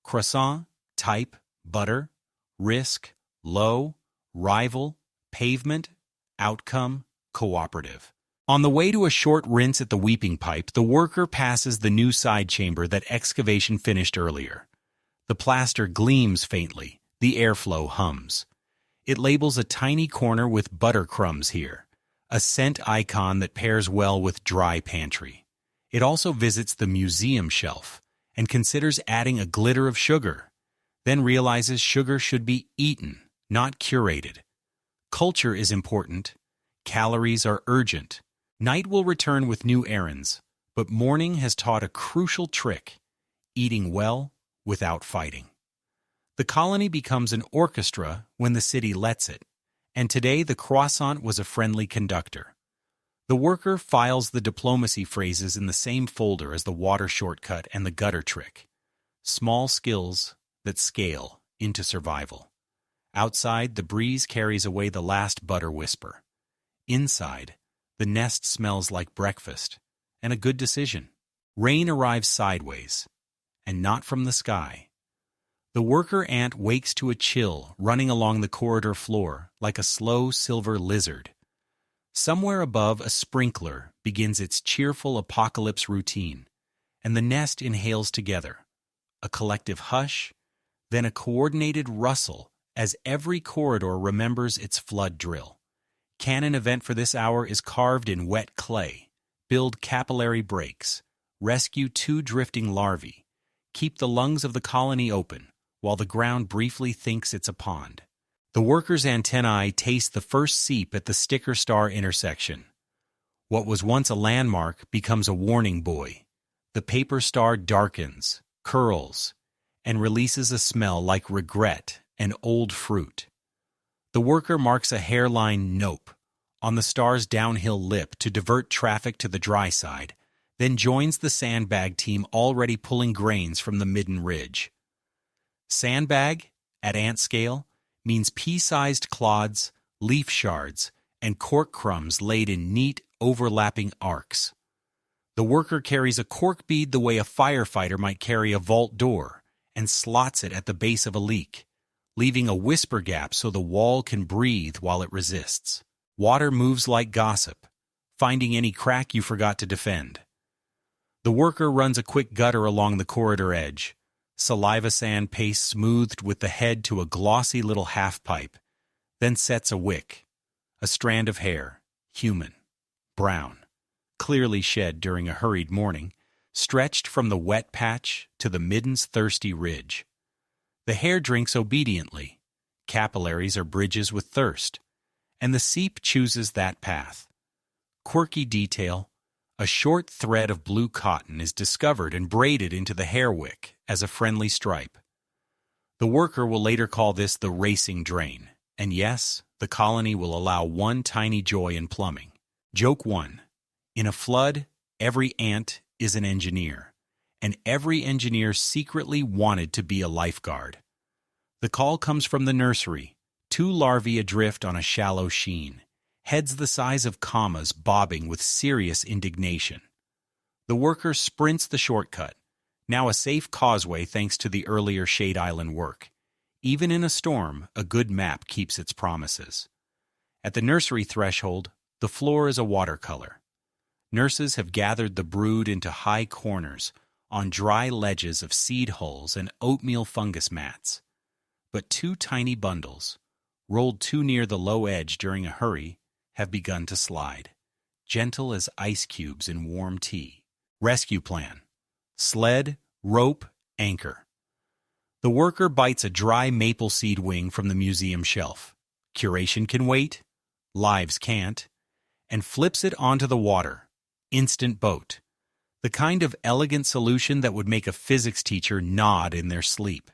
Croissant, type, butter, risk, low, rival, pavement, outcome, cooperative. On the way to a short rinse at the weeping pipe, the worker passes the new side chamber that excavation finished earlier. The plaster gleams faintly, the airflow hums. It labels a tiny corner with butter crumbs here, a scent icon that pairs well with dry pantry. It also visits the museum shelf and considers adding a glitter of sugar, then realizes sugar should be eaten, not curated. Culture is important. Calories are urgent. Night will return with new errands, but morning has taught a crucial trick: eating well without fighting. The colony becomes an orchestra when the city lets it, and today the croissant was a friendly conductor. The worker files the diplomacy phrases in the same folder as the water shortcut and the gutter trick. Small skills that scale into survival. Outside, the breeze carries away the last butter whisper. Inside, the nest smells like breakfast, and a good decision. Rain arrives sideways, and not from the sky. The worker ant wakes to a chill running along the corridor floor like a slow silver lizard. Somewhere above, a sprinkler begins its cheerful apocalypse routine, and the nest inhales together. A collective hush, then a coordinated rustle as every corridor remembers its flood drill. Canon event for this hour is carved in wet clay. Build capillary breaks. Rescue 2 drifting larvae. Keep the lungs of the colony open, while the ground briefly thinks it's a pond. The worker's antennae taste the first seep at the sticker star intersection. What was once a landmark becomes a warning buoy. The paper star darkens, curls, and releases a smell like regret and old fruit. The worker marks a hairline nope on the star's downhill lip to divert traffic to the dry side, then joins the sandbag team already pulling grains from the midden ridge. Sandbag, at ant scale, means pea-sized clods, leaf shards, and cork crumbs laid in neat, overlapping arcs. The worker carries a cork bead the way a firefighter might carry a vault door and slots it at the base of a leak, leaving a whisper gap so the wall can breathe while it resists. Water moves like gossip, finding any crack you forgot to defend. The worker runs a quick gutter along the corridor edge, saliva sand paste smoothed with the head to a glossy little half-pipe, then sets a wick, a strand of hair, human, brown, clearly shed during a hurried morning, stretched from the wet patch to the midden's thirsty ridge. The hair drinks obediently. Capillaries are bridges with thirst, and the seep chooses that path. Quirky detail, a short thread of blue cotton is discovered and braided into the hair wick as a friendly stripe. The worker will later call this the racing drain, and yes, the colony will allow one tiny joy in plumbing. Joke 1. In a flood, every ant is an engineer, and every engineer secretly wanted to be a lifeguard. The call comes from the nursery, 2 larvae adrift on a shallow sheen, heads the size of commas bobbing with serious indignation. The worker sprints the shortcut, now a safe causeway thanks to the earlier Shade Island work. Even in a storm, a good map keeps its promises. At the nursery threshold, the floor is a watercolor. Nurses have gathered the brood into high corners on dry ledges of seed hulls and oatmeal fungus mats. But 2 tiny bundles, rolled too near the low edge during a hurry, have begun to slide, gentle as ice cubes in warm tea. Rescue plan: sled, rope, anchor. The worker bites a dry maple seed wing from the museum shelf. Curation can wait, lives can't, and flips it onto the water. Instant boat. The kind of elegant solution that would make a physics teacher nod in their sleep.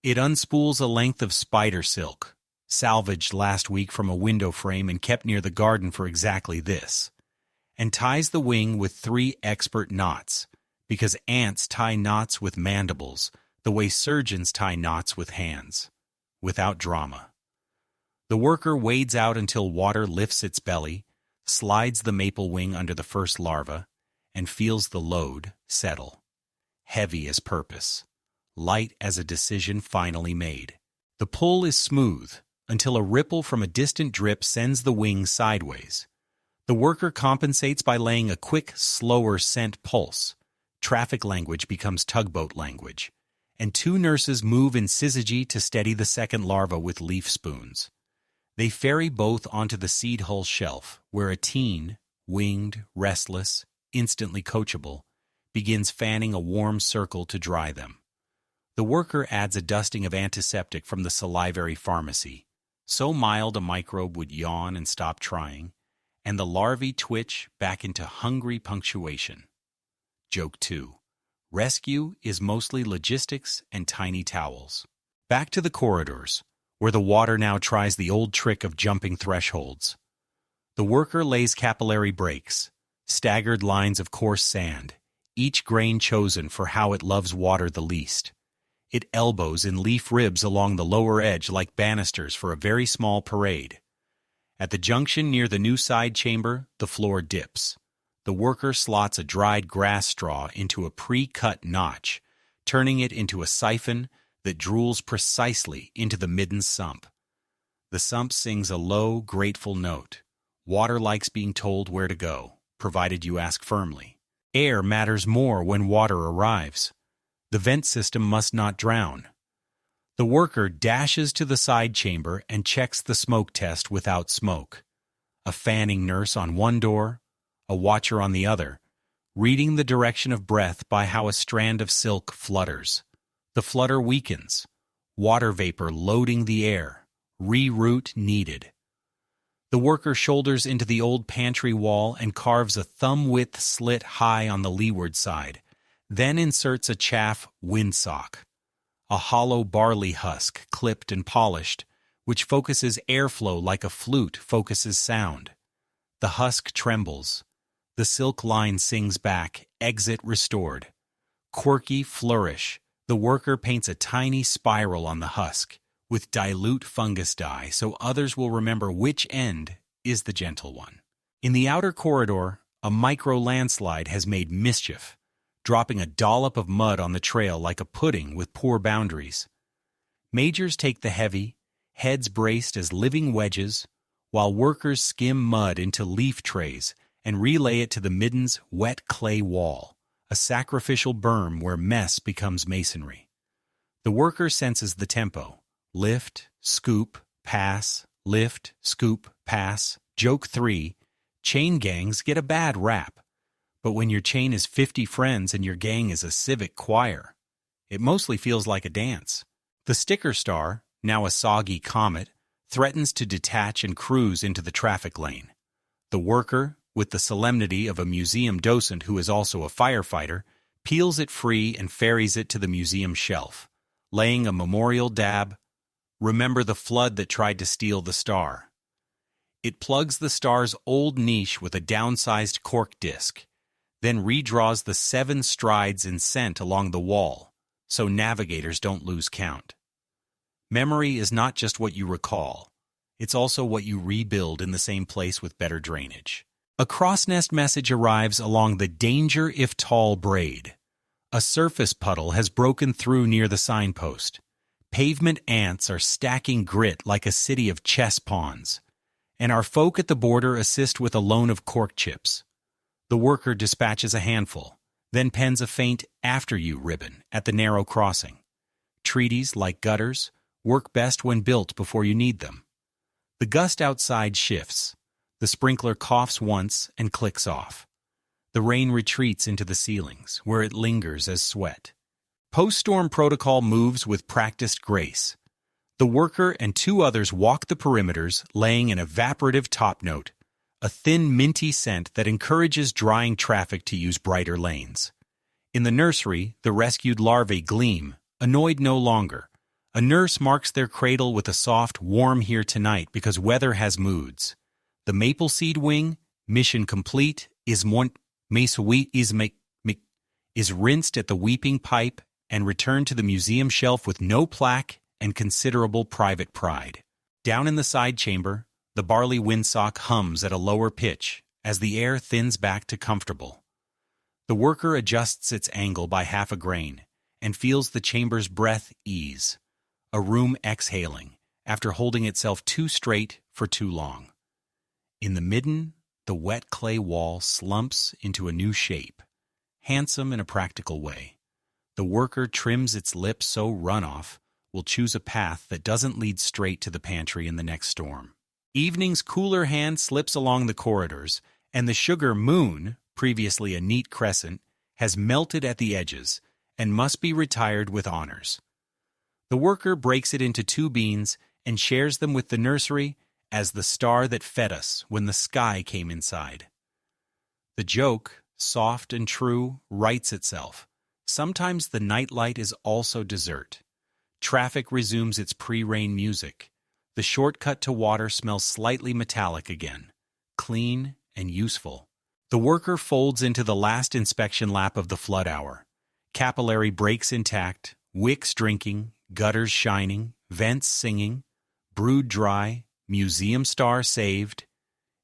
It unspools a length of spider silk, salvaged last week from a window frame and kept near the garden for exactly this, and ties the wing with 3 expert knots, because ants tie knots with mandibles the way surgeons tie knots with hands, without drama. The worker wades out until water lifts its belly, slides the maple wing under the first larva, and feels the load settle. Heavy as purpose, light as a decision finally made. The pull is smooth, until a ripple from a distant drip sends the wing sideways. The worker compensates by laying a quick, slower scent pulse. Traffic language becomes tugboat language, and 2 nurses move in syzygy to steady the second larva with leaf spoons. They ferry both onto the seed hull shelf, where a teen, winged, restless, instantly coachable, begins fanning a warm circle to dry them. The worker adds a dusting of antiseptic from the salivary pharmacy, so mild a microbe would yawn and stop trying, and the larvae twitch back into hungry punctuation. Joke 2. Rescue is mostly logistics and tiny towels. Back to the corridors, where the water now tries the old trick of jumping thresholds. The worker lays capillary breaks, staggered lines of coarse sand, each grain chosen for how it loves water the least. It elbows in leaf ribs along the lower edge like banisters for a very small parade. At the junction near the new side chamber, the floor dips. The worker slots a dried grass straw into a pre-cut notch, turning it into a siphon that drools precisely into the midden sump. The sump sings a low, grateful note. Water likes being told where to go, provided you ask firmly. Air matters more when water arrives. The vent system must not drown. The worker dashes to the side chamber and checks the smoke test without smoke. A fanning nurse on one door, a watcher on the other, reading the direction of breath by how a strand of silk flutters. The flutter weakens, water vapor loading the air, reroute needed. The worker shoulders into the old pantry wall and carves a thumb-width slit high on the leeward side, then inserts a chaff windsock, a hollow barley husk clipped and polished, which focuses airflow like a flute focuses sound. The husk trembles. The silk line sings back, exit restored. Quirky flourish. The worker paints a tiny spiral on the husk, with dilute fungus dye so others will remember which end is the gentle one. In the outer corridor, a micro-landslide has made mischief, dropping a dollop of mud on the trail like a pudding with poor boundaries. Majors take the heavy, heads braced as living wedges, while workers skim mud into leaf trays and relay it to the midden's wet clay wall, a sacrificial berm where mess becomes masonry. The worker senses the tempo. Lift, scoop, pass, lift, scoop, pass. Joke 3. Chain gangs get a bad rap. But when your chain is 50 friends and your gang is a civic choir, it mostly feels like a dance. The sticker star, now a soggy comet, threatens to detach and cruise into the traffic lane. The worker, with the solemnity of a museum docent who is also a firefighter, peels it free and ferries it to the museum shelf, laying a memorial dab. Remember the flood that tried to steal the star. It plugs the star's old niche with a downsized cork disc, then redraws the 7 strides in scent along the wall, so navigators don't lose count. Memory is not just what you recall, it's also what you rebuild in the same place with better drainage. A crossnest message arrives along the danger if tall braid. A surface puddle has broken through near the signpost. Pavement ants are stacking grit like a city of chess pawns, and our folk at the border assist with a loan of cork chips. The worker dispatches a handful, then pens a faint "after you" ribbon at the narrow crossing. Treaties, like gutters, work best when built before you need them. The gust outside shifts. The sprinkler coughs once and clicks off. The rain retreats into the ceilings, where it lingers as sweat. Post-storm protocol moves with practiced grace. The worker and 2 others walk the perimeters, laying an evaporative top note, a thin minty scent that encourages drying traffic to use brighter lanes. In the nursery, the rescued larvae gleam, annoyed no longer. A nurse marks their cradle with a soft, warm here tonight because weather has moods. The maple seed wing, mission complete, is rinsed at the weeping pipe and returned to the museum shelf with no plaque and considerable private pride. Down in the side chamber, the barley windsock hums at a lower pitch as the air thins back to comfortable. The worker adjusts its angle by half a grain and feels the chamber's breath ease, a room exhaling after holding itself too straight for too long. In the midden, the wet clay wall slumps into a new shape, handsome in a practical way. The worker trims its lips so runoff will choose a path that doesn't lead straight to the pantry in the next storm. Evening's cooler hand slips along the corridors, and the sugar moon, previously a neat crescent, has melted at the edges and must be retired with honors. The worker breaks it into 2 beans and shares them with the nursery as the star that fed us when the sky came inside. The joke, soft and true, writes itself. Sometimes the nightlight is also dessert. Traffic resumes its pre-rain music. The shortcut to water smells slightly metallic again, clean and useful. The worker folds into the last inspection lap of the flood hour. Capillary breaks intact, wicks drinking, gutters shining, vents singing, brood dry, museum star saved.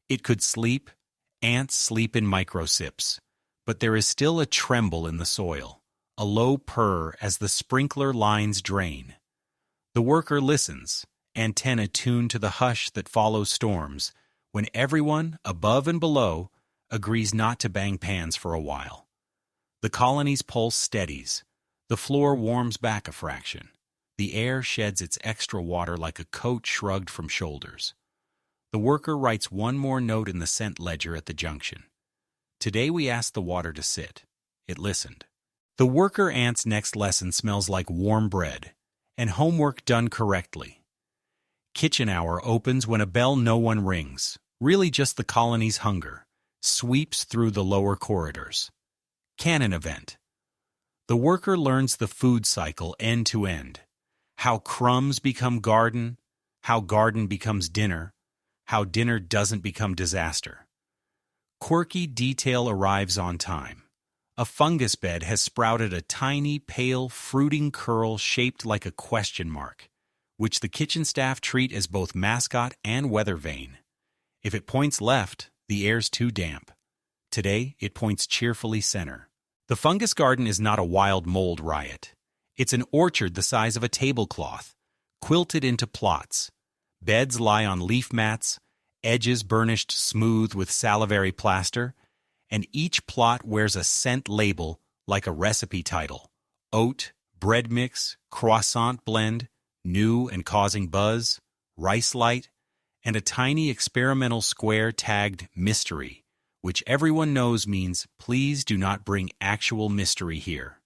It could sleep. Ants sleep in microsips. But there is still a tremble in the soil, a low purr as the sprinkler lines drain. The worker listens, antenna tuned to the hush that follows storms, when everyone, above and below, agrees not to bang pans for a while. The colony's pulse steadies. The floor warms back a fraction. The air sheds its extra water like a coat shrugged from shoulders. The worker writes one more note in the scent ledger at the junction. Today we asked the water to sit. It listened. The worker ant's next lesson smells like warm bread, and homework done correctly. Kitchen hour opens when a bell no one rings, really just the colony's hunger, sweeps through the lower corridors. Cannon event. The worker learns the food cycle end to end. How crumbs become garden, how garden becomes dinner, how dinner doesn't become disaster. Quirky detail arrives on time. A fungus bed has sprouted a tiny, pale, fruiting curl shaped like a question mark, which the kitchen staff treat as both mascot and weather vane. If it points left, the air's too damp. Today, it points cheerfully center. The fungus garden is not a wild mold riot. It's an orchard the size of a tablecloth, quilted into plots. Beds lie on leaf mats, edges burnished smooth with salivary plaster, and each plot wears a scent label like a recipe title. Oat, bread mix, croissant blend, new and causing buzz, rice light, and a tiny experimental square tagged mystery, which everyone knows means please do not bring actual mystery here.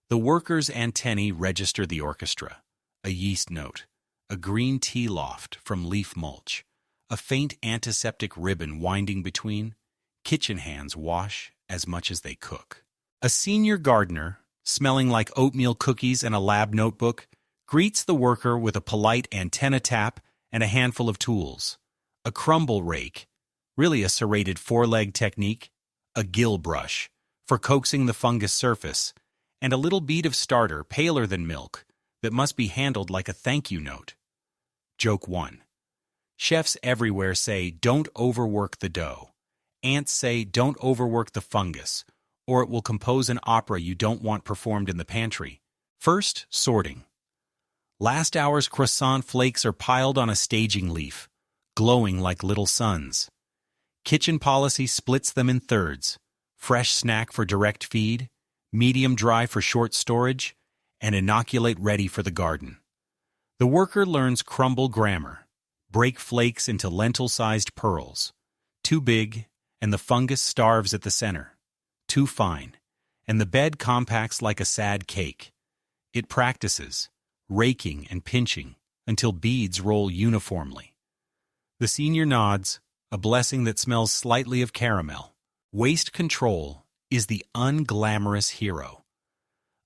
The worker's antennae register the orchestra, a yeast note, a green tea loft from leaf mulch, a faint antiseptic ribbon winding between. Kitchen hands wash as much as they cook. A senior gardener, smelling like oatmeal cookies and a lab notebook, greets the worker with a polite antenna tap and a handful of tools. A crumble rake, really a serrated 4-leg technique, a gill brush for coaxing the fungus surface, and a little bead of starter paler than milk that must be handled like a thank you note. Joke 1. Chefs everywhere say don't overwork the dough. Ants say don't overwork the fungus, or it will compose an opera you don't want performed in the pantry. First, sorting. Last hour's croissant flakes are piled on a staging leaf, glowing like little suns. Kitchen policy splits them in thirds: fresh snack for direct feed, medium dry for short storage, and inoculate ready for the garden. The worker learns crumble grammar, break flakes into lentil-sized pearls. Too big, and the fungus starves at the center. Too fine, and the bed compacts like a sad cake. It practices, raking and pinching, until beads roll uniformly. The senior nods, a blessing that smells slightly of caramel. Waste control is the unglamorous hero.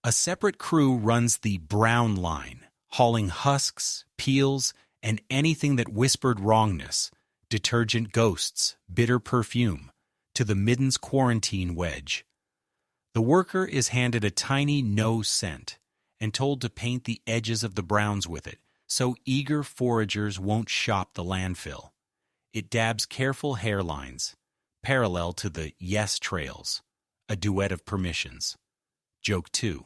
A separate crew runs the brown line, hauling husks, peels, and anything that whispered wrongness, detergent ghosts, bitter perfume, to the midden's quarantine wedge. The worker is handed a tiny no scent and told to paint the edges of the browns with it, so eager foragers won't shop the landfill. It dabs careful hairlines, parallel to the yes trails, a duet of permissions. Joke 2.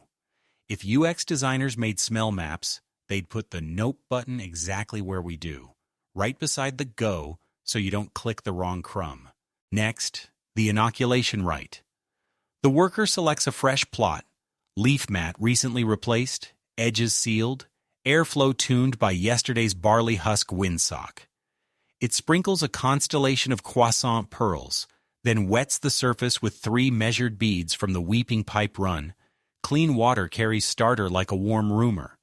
If UX designers made smell maps, they'd put the nope button exactly where we do, right beside the go, so you don't click the wrong crumb. Next, the inoculation rite. The worker selects a fresh plot, leaf mat recently replaced, edges sealed, airflow tuned by yesterday's barley husk windsock. It sprinkles a constellation of croissant pearls, then wets the surface with 3 measured beads from the weeping pipe run. Clean water carries starter like a warm rumor.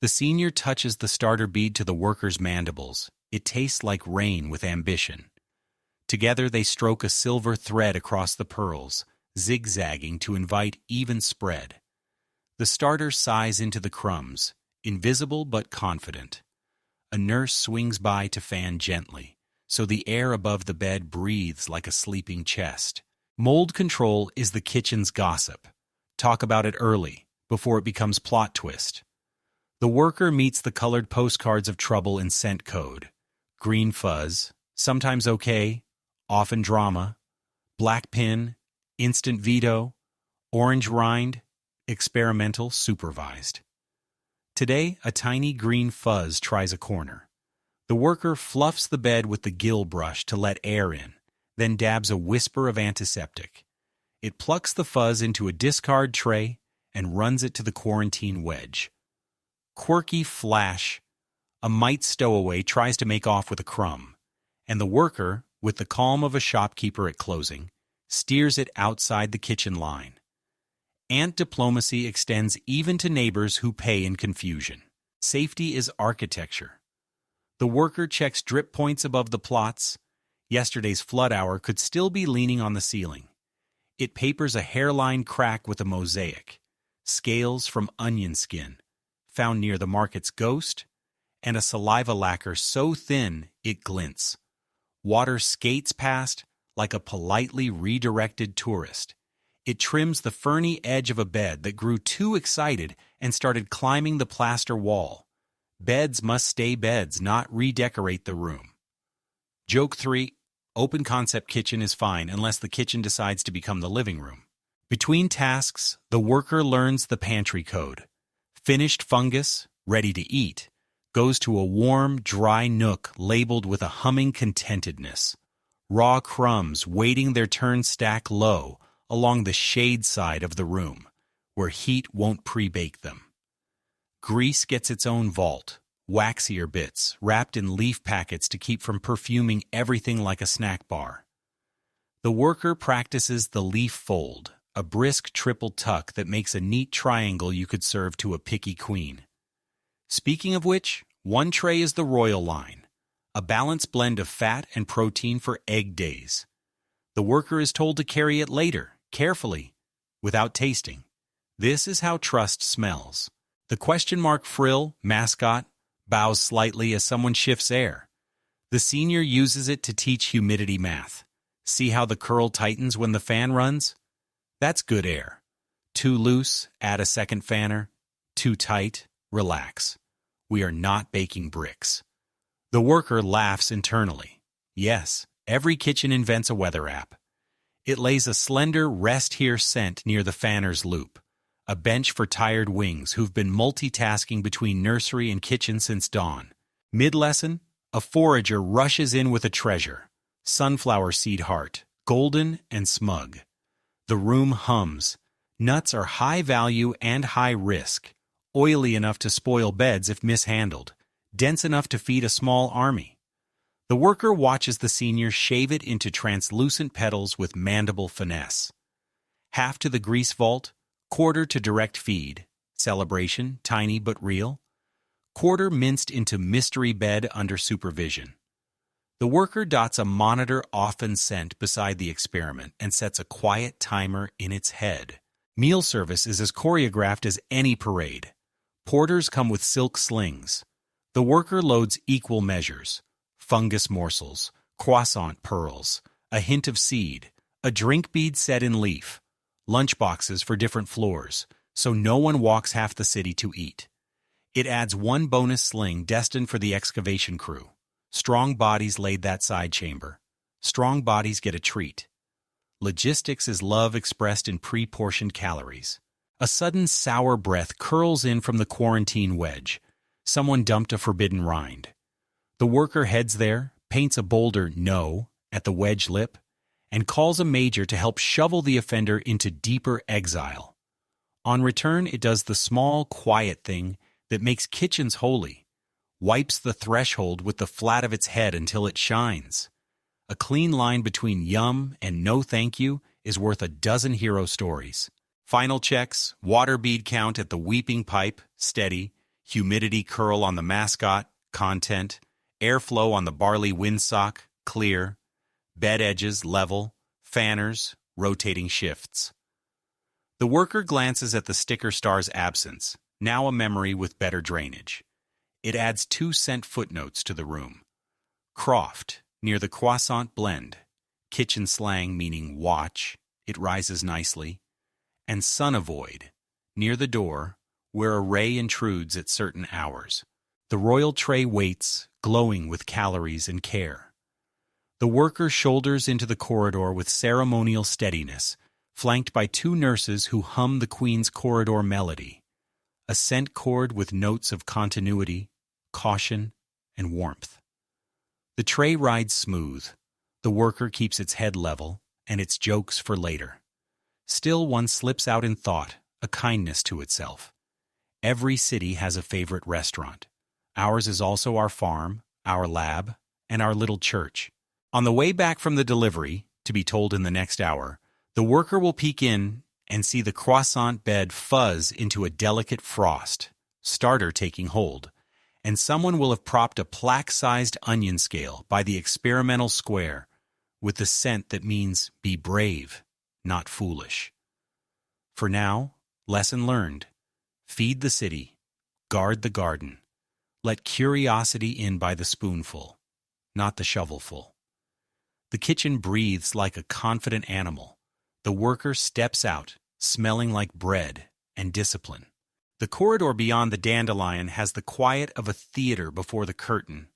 The senior touches the starter bead to the worker's mandibles. It tastes like rain with ambition. Together they stroke a silver thread across the pearls, zigzagging to invite even spread. The starter sighs into the crumbs, invisible but confident. A nurse swings by to fan gently, so the air above the bed breathes like a sleeping chest. Mold control is the kitchen's gossip. Talk about it early, before it becomes plot twist. The worker meets the colored postcards of trouble in scent code. Green fuzz, sometimes okay, often drama. Black pin, instant veto. Orange rind, experimental, supervised. Today, a tiny green fuzz tries a corner. The worker fluffs the bed with the gill brush to let air in, then dabs a whisper of antiseptic. It plucks the fuzz into a discard tray and runs it to the quarantine wedge. Quirky flash. A mite stowaway tries to make off with a crumb, and the worker, with the calm of a shopkeeper at closing, steers it outside the kitchen line. Ant diplomacy extends even to neighbors who pay in confusion. Safety is architecture. The worker checks drip points above the plots. Yesterday's flood hour could still be leaning on the ceiling. It papers a hairline crack with a mosaic, scales from onion skin, found near the market's ghost, and a saliva lacquer so thin it glints. Water skates past like a politely redirected tourist. It trims the ferny edge of a bed that grew too excited and started climbing the plaster wall. Beds must stay beds, not redecorate the room. Joke 3. Open concept kitchen is fine unless the kitchen decides to become the living room. Between tasks, the worker learns the pantry code. Finished fungus, ready to eat, goes to a warm, dry nook labeled with a humming contentedness. Raw crumbs waiting their turn stack low along the shade side of the room, where heat won't pre-bake them. Grease gets its own vault, waxier bits wrapped in leaf packets to keep from perfuming everything like a snack bar. The worker practices the leaf fold, a brisk triple tuck that makes a neat triangle you could serve to a picky queen. Speaking of which, one tray is the royal line, a balanced blend of fat and protein for egg days. The worker is told to carry it later, carefully, without tasting. This is how trust smells. The question mark frill, mascot, bows slightly as someone shifts air. The senior uses it to teach humidity math. See how the curl tightens when the fan runs? That's good air. Too loose, add a second fanner. Too tight, relax. We are not baking bricks. The worker laughs internally. Yes, every kitchen invents a weather app. It lays a slender rest here scent near the fanner's loop, a bench for tired wings who've been multitasking between nursery and kitchen since dawn. Mid-lesson, a forager rushes in with a treasure, sunflower seed heart, golden and smug. The room hums. Nuts are high value and high risk, oily enough to spoil beds if mishandled, dense enough to feed a small army. The worker watches the senior shave it into translucent petals with mandible finesse. Half to the grease vault, quarter to direct feed, celebration, tiny but real. Quarter minced into mystery bed under supervision. The worker dots a monitor often scent beside the experiment and sets a quiet timer in its head. Meal service is as choreographed as any parade. Porters come with silk slings. The worker loads equal measures. Fungus morsels, croissant pearls, a hint of seed, a drink bead set in leaf, lunch boxes for different floors, so no one walks half the city to eat. It adds one bonus sling destined for the excavation crew. Strong bodies laid that side chamber. Strong bodies get a treat. Logistics is love expressed in pre-portioned calories. A sudden sour breath curls in from the quarantine wedge. Someone dumped a forbidden rind. The worker heads there, paints a bolder "no" at the wedge lip, and calls a major to help shovel the offender into deeper exile. On return, it does the small, quiet thing that makes kitchens holy. wipes the threshold with the flat of its head until it shines. A clean line between yum and no thank you is worth a dozen hero stories. Final checks, water bead count at the weeping pipe, steady, humidity curl on the mascot, content, airflow on the barley windsock, clear, bed edges, level, fanners, rotating shifts. The worker glances at the sticker star's absence, now a memory with better drainage. It adds 2-cent footnotes to the room. Croft, near the croissant blend, kitchen slang meaning watch, it rises nicely, and sun avoid, near the door, where a ray intrudes at certain hours. The royal tray waits, glowing with calories and care. The worker shoulders into the corridor with ceremonial steadiness, flanked by 2 nurses who hum the Queen's corridor melody, a scent chord with notes of continuity, caution, and warmth. The tray rides smooth. The worker keeps its head level, and its jokes for later. Still, one slips out in thought, a kindness to itself. Every city has a favorite restaurant. Ours is also our farm, our lab, and our little church. On the way back from the delivery, to be told in the next hour, the worker will peek in and see the croissant bed fuzz into a delicate frost, starter taking hold, and someone will have propped a plaque-sized onion scale by the experimental square with the scent that means be brave, not foolish. For now, lesson learned. Feed the city, guard the garden. Let curiosity in by the spoonful, not the shovelful. The kitchen breathes like a confident animal. The worker steps out, smelling like bread and discipline. The corridor beyond the dandelion has the quiet of a theater before the curtain.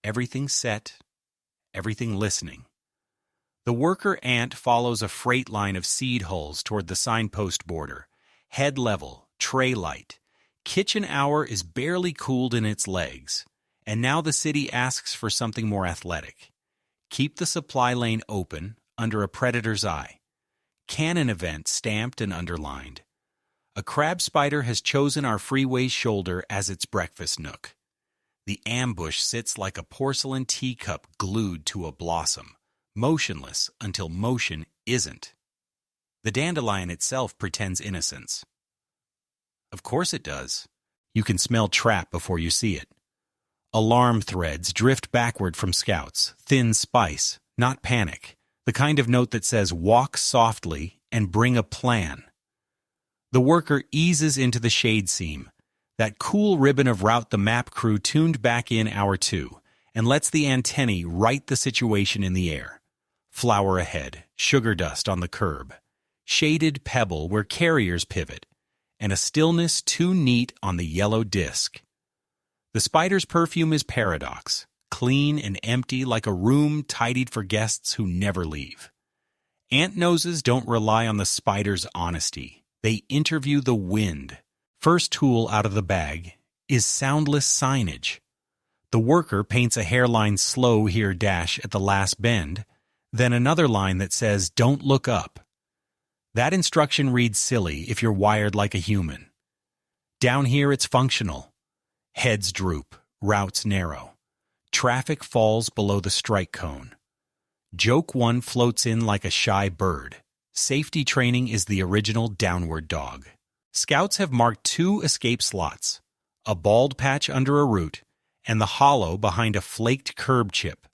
Everything set, everything listening. The worker ant follows a freight line of seed hulls toward the signpost border. Head level, tray light. Kitchen hour is barely cooled in its legs, and now the city asks for something more athletic. Keep the supply lane open, under a predator's eye. Canon event stamped and underlined. A crab spider has chosen our freeway shoulder as its breakfast nook. The ambush sits like a porcelain teacup glued to a blossom, motionless until motion isn't. The dandelion itself pretends innocence. Of course it does. You can smell trap before you see it. Alarm threads drift backward from scouts, thin spice, not panic, the kind of note that says walk softly and bring a plan. The worker eases into the shade seam, that cool ribbon of route the map crew tuned back in hour 2, and lets the antennae right the situation in the air. Flour ahead, sugar dust on the curb, shaded pebble where carriers pivot, and a stillness too neat on the yellow disc. The spider's perfume is paradox, clean and empty like a room tidied for guests who never leave. Ant noses don't rely on the spider's honesty. They interview the wind. First tool out of the bag is soundless signage. The worker paints a hairline slow here dash at the last bend, then another line that says don't look up. That instruction reads silly if you're wired like a human. Down here it's functional. Heads droop, routes narrow. Traffic falls below the strike cone. Joke 1 floats in like a shy bird. Safety training is the original downward dog. Scouts have marked 2 escape slots, a bald patch under a root, and the hollow behind a flaked curb chip.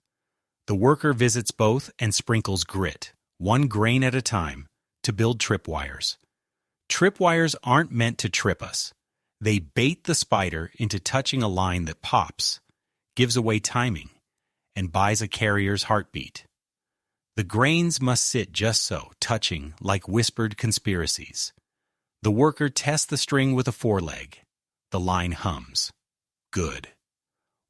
The worker visits both and sprinkles grit, 1 grain at a time, to build tripwires. Tripwires aren't meant to trip us. They bait the spider into touching a line that pops, gives away timing, and buys a carrier's heartbeat. The grains must sit just so, touching like whispered conspiracies. The worker tests the string with a foreleg. The line hums. Good.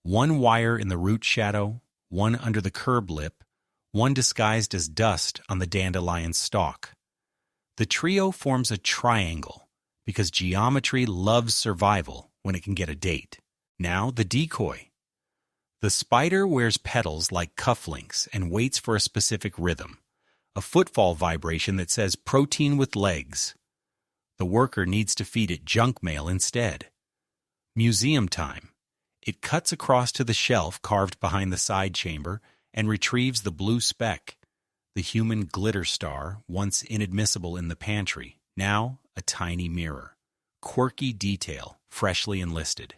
1 wire in the root shadow, 1 under the curb lip, 1 disguised as dust on the dandelion's stalk. The trio forms a triangle because geometry loves survival when it can get a date. Now the decoy. The spider wears petals like cufflinks and waits for a specific rhythm, a footfall vibration that says protein with legs. The worker needs to feed it junk mail instead. Museum time. It cuts across to the shelf carved behind the side chamber and retrieves the blue speck, the human glitter star once inadmissible in the pantry, now a tiny mirror. Quirky detail, freshly enlisted.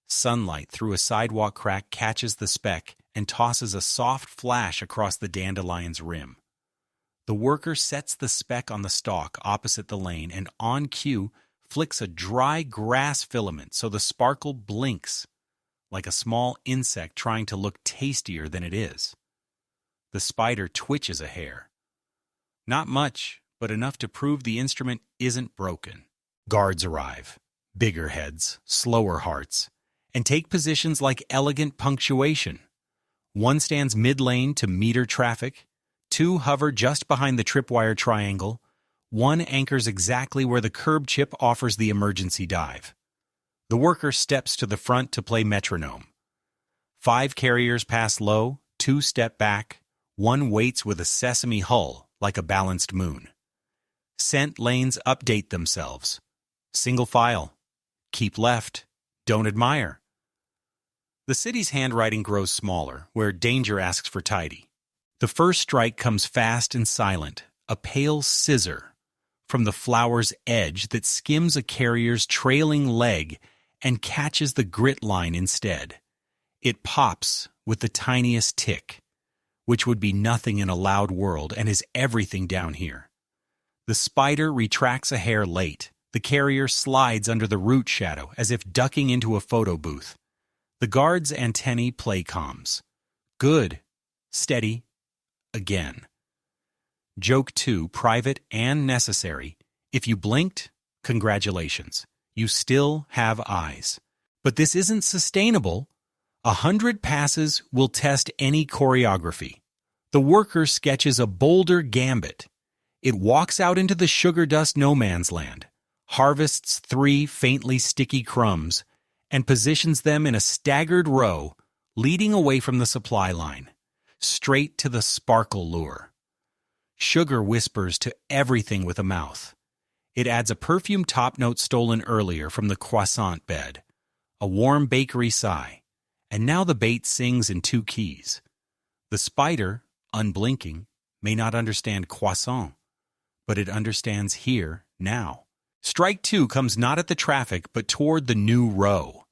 Sunlight through a sidewalk crack catches the speck and tosses a soft flash across the dandelion's rim. The worker sets the speck on the stalk opposite the lane and, on cue, flicks a dry grass filament so the sparkle blinks, like a small insect trying to look tastier than it is. The spider twitches a hair. Not much, but enough to prove the instrument isn't broken. Guards arrive, bigger heads, slower hearts, and take positions like elegant punctuation. One stands mid-lane to meter traffic, two hover just behind the tripwire triangle, one anchors exactly where the curb chip offers the emergency dive. The worker steps to the front to play metronome. 5 carriers pass low, 2 step back, 1 waits with a sesame hull like a balanced moon. Scent lanes update themselves. Single file. Keep left. Don't admire. The city's handwriting grows smaller, where danger asks for tidy. The first strike comes fast and silent, a pale scissor from the flower's edge that skims a carrier's trailing leg and catches the grit line instead. It pops with the tiniest tick, which would be nothing in a loud world and is everything down here. The spider retracts a hair late. The carrier slides under the root shadow as if ducking into a photo booth. The guard's antennae play comms. Good. Steady. Again. Joke 2, private and necessary. If you blinked, congratulations. You still have eyes. But this isn't sustainable. 100 passes will test any choreography. The worker sketches a bolder gambit. It walks out into the sugar dust no man's land, harvests 3 faintly sticky crumbs, and positions them in a staggered row, leading away from the supply line, straight to the sparkle lure. Sugar whispers to everything with a mouth. It adds a perfume top note stolen earlier from the croissant bed, a warm bakery sigh, and now the bait sings in 2 keys. The spider, unblinking, may not understand croissant, but it understands here, now. Strike 2 comes not at the traffic, but toward the new row.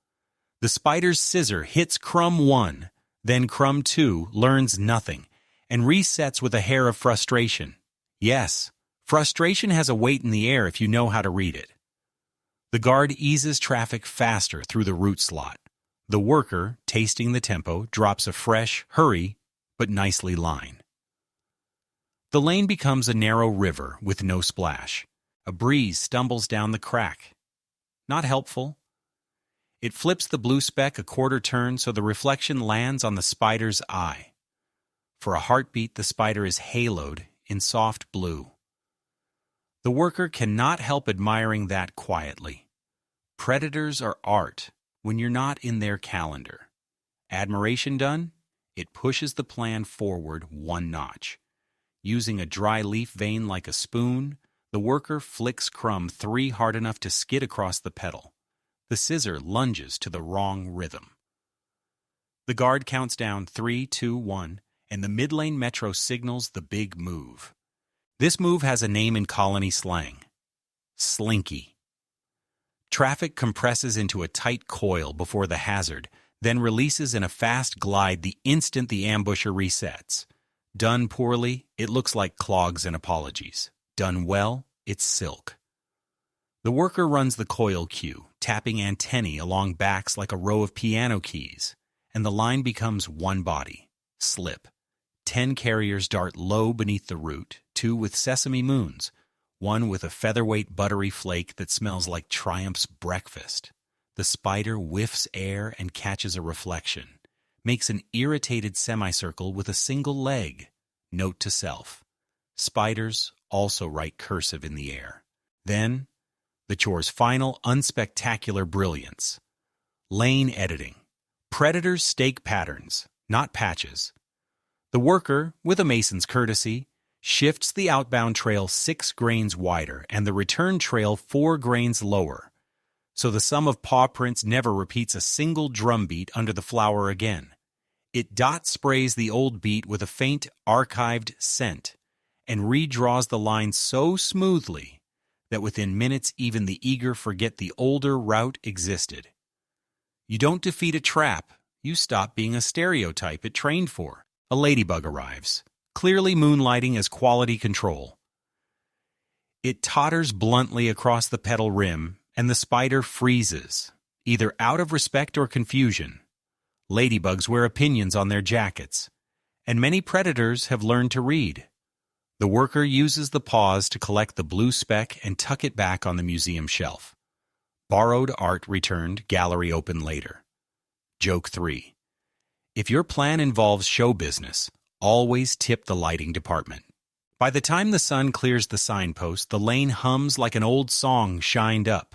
The spider's scissor hits crumb 1, then crumb 2 learns nothing, and resets with a hair of frustration. Yes, frustration has a weight in the air if you know how to read it. The guard eases traffic faster through the root slot. The worker, tasting the tempo, drops a fresh, hurry, but nicely line. The lane becomes a narrow river with no splash. A breeze stumbles down the crack. Not helpful. It flips the blue speck a quarter turn so the reflection lands on the spider's eye. For a heartbeat, the spider is haloed in soft blue. The worker cannot help admiring that quietly. Predators are art when you're not in their calendar. Admiration done, it pushes the plan forward 1 notch. Using a dry leaf vein like a spoon, the worker flicks crumb 3 hard enough to skid across the pedal. The scissor lunges to the wrong rhythm. The guard counts down 3, 2, 1, and the mid-lane metro signals the big move. This move has a name in colony slang. Slinky. Traffic compresses into a tight coil before the hazard, then releases in a fast glide the instant the ambusher resets. Done poorly, it looks like clogs and apologies. Done well, it's silk. The worker runs the coil cue, tapping antennae along backs like a row of piano keys, and the line becomes 1 body. Slip. 10 carriers dart low beneath the root, 2 with sesame moons, 1 with a featherweight buttery flake that smells like Triumph's breakfast. The spider whiffs air and catches a reflection, makes an irritated semicircle with a single leg. Note to self. Spiders also write cursive in the air. Then, the chore's final unspectacular brilliance. Lane editing. Predators stake patterns, not patches. The worker, with a mason's courtesy, shifts the outbound trail 6 grains wider and the return trail 4 grains lower, so the sum of paw prints never repeats a single drum beat under the flower again. It dot sprays the old beat with a faint, archived scent, and redraws the line so smoothly that within minutes even the eager forget the older route existed. You don't defeat a trap, you stop being a stereotype it trained for. A ladybug arrives, clearly moonlighting as quality control. It totters bluntly across the petal rim, and the spider freezes, either out of respect or confusion. Ladybugs wear opinions on their jackets, and many predators have learned to read. The worker uses the pause to collect the blue speck and tuck it back on the museum shelf. Borrowed art returned, gallery open later. Joke 3. If your plan involves show business, always tip the lighting department. By the time the sun clears the signpost, the lane hums like an old song shined up.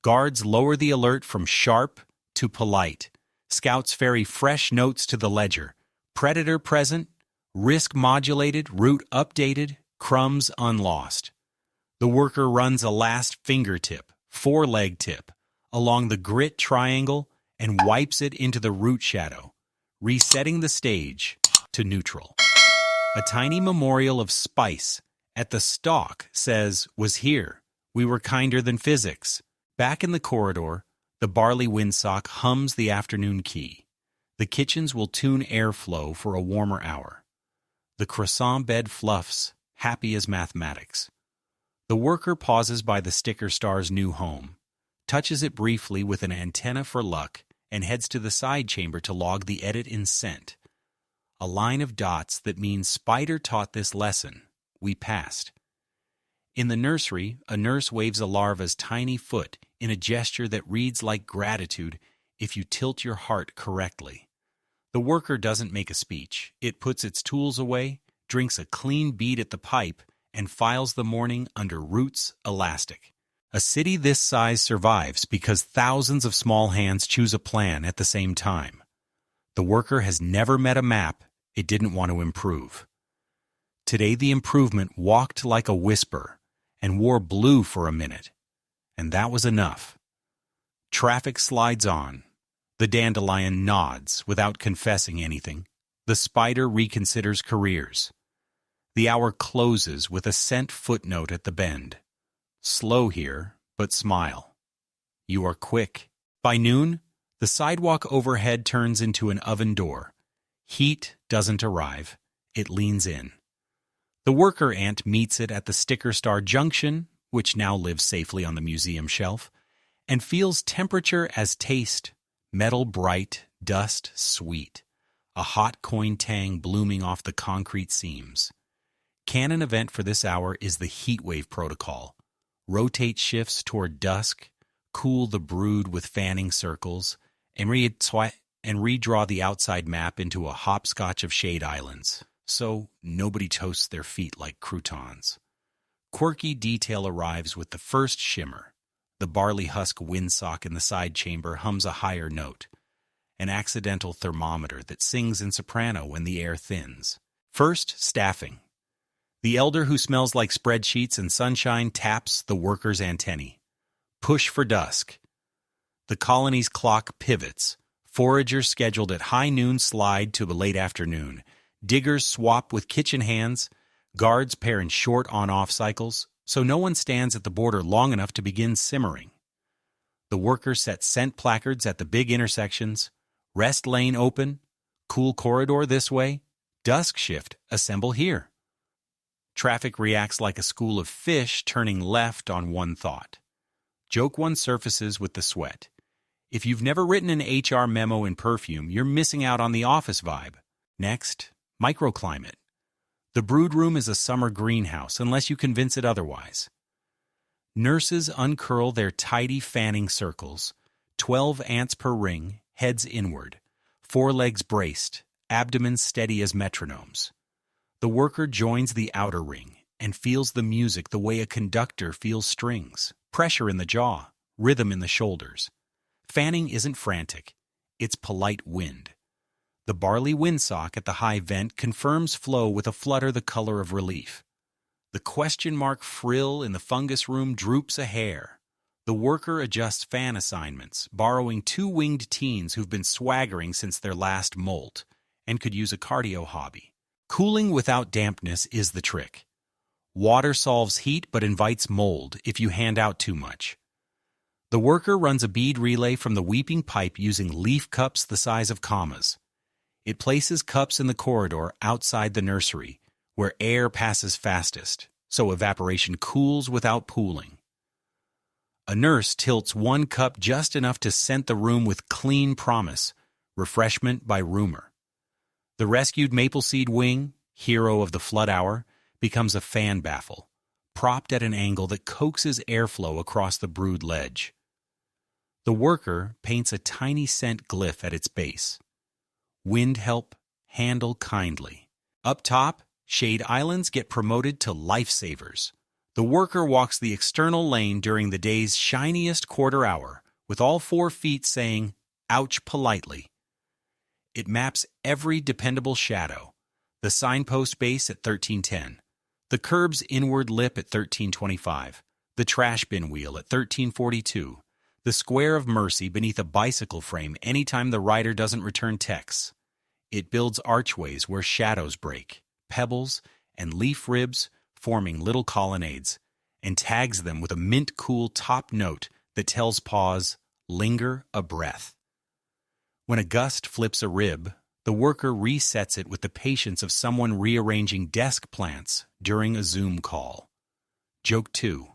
Guards lower the alert from sharp to polite. Scouts ferry fresh notes to the ledger. Predator present, risk modulated, route updated, crumbs unlost. The worker runs a last fingertip, foreleg tip, along the grit triangle and wipes it into the root shadow, resetting the stage to neutral. A tiny memorial of spice at the stalk says, "Was here. We were kinder than physics." Back in the corridor, the barley windsock hums the afternoon key. The kitchens will tune airflow for a warmer hour. The croissant bed fluffs, happy as mathematics. The worker pauses by the sticker star's new home, touches it briefly with an antenna for luck, and heads to the side chamber to log the edit in scent. A line of dots that means Spider taught this lesson. We passed. In the nursery, a nurse waves a larva's tiny foot in a gesture that reads like gratitude if you tilt your heart correctly. The worker doesn't make a speech. It puts its tools away, drinks a clean bead at the pipe, and files the morning under roots elastic. A city this size survives because thousands of small hands choose a plan at the same time. The worker has never met a map it didn't want to improve. Today the improvement walked like a whisper and wore blue for a minute, and that was enough. Traffic slides on. The dandelion nods without confessing anything. The spider reconsiders careers. The hour closes with a scent footnote at the bend. Slow here, but smile. You are quick. By noon, the sidewalk overhead turns into an oven door. Heat doesn't arrive. It leans in. The worker ant meets it at the sticker star junction, which now lives safely on the museum shelf, and feels temperature as taste, metal bright, dust sweet, a hot coin tang blooming off the concrete seams. Canon event for this hour is the heat wave protocol. Rotate shifts toward dusk, cool the brood with fanning circles, and redraw the outside map into a hopscotch of shade islands, so nobody toasts their feet like croutons. Quirky detail arrives with the first shimmer. The barley husk windsock in the side chamber hums a higher note, an accidental thermometer that sings in soprano when the air thins. First, staffing. The elder who smells like spreadsheets and sunshine taps the worker's antennae. Push for dusk. The colony's clock pivots. Foragers scheduled at high noon slide to late afternoon. Diggers swap with kitchen hands. Guards pair in short on-off cycles, so no one stands at the border long enough to begin simmering. The worker sets scent placards at the big intersections. Rest lane open. Cool corridor this way. Dusk shift, assemble here. Traffic reacts like a school of fish turning left on one thought. Joke 1 surfaces with the sweat. If you've never written an HR memo in perfume, you're missing out on the office vibe. Next, microclimate. The brood room is a summer greenhouse unless you convince it otherwise. Nurses uncurl their tidy fanning circles, 12 ants per ring, heads inward, forelegs braced, abdomens steady as metronomes. The worker joins the outer ring and feels the music the way a conductor feels strings, pressure in the jaw, rhythm in the shoulders. Fanning isn't frantic, it's polite wind. The barley windsock at the high vent confirms flow with a flutter the color of relief. The question mark frill in the fungus room droops a hair. The worker adjusts fan assignments, borrowing two winged teens who've been swaggering since their last molt and could use a cardio hobby. Cooling without dampness is the trick. Water solves heat but invites mold if you hand out too much. The worker runs a bead relay from the weeping pipe using leaf cups the size of commas. It places cups in the corridor outside the nursery, where air passes fastest, so evaporation cools without pooling. A nurse tilts one cup just enough to scent the room with clean promise, refreshment by rumor. The rescued maple seed wing, hero of the flood hour, becomes a fan baffle, propped at an angle that coaxes airflow across the brood ledge. The worker paints a tiny scent glyph at its base. Wind help, handle kindly. Up top, shade islands get promoted to lifesavers. The worker walks the external lane during the day's shiniest quarter hour, with all 4 feet saying, ouch politely. It maps every dependable shadow. The signpost base at 1310. The curb's inward lip at 1325. The trash bin wheel at 1342. The square of mercy beneath a bicycle frame anytime the rider doesn't return texts. It builds archways where shadows break, pebbles, and leaf ribs forming little colonnades, and tags them with a mint-cool top note that tells paws, linger a breath. When a gust flips a rib, the worker resets it with the patience of someone rearranging desk plants during a Zoom call. Joke 2.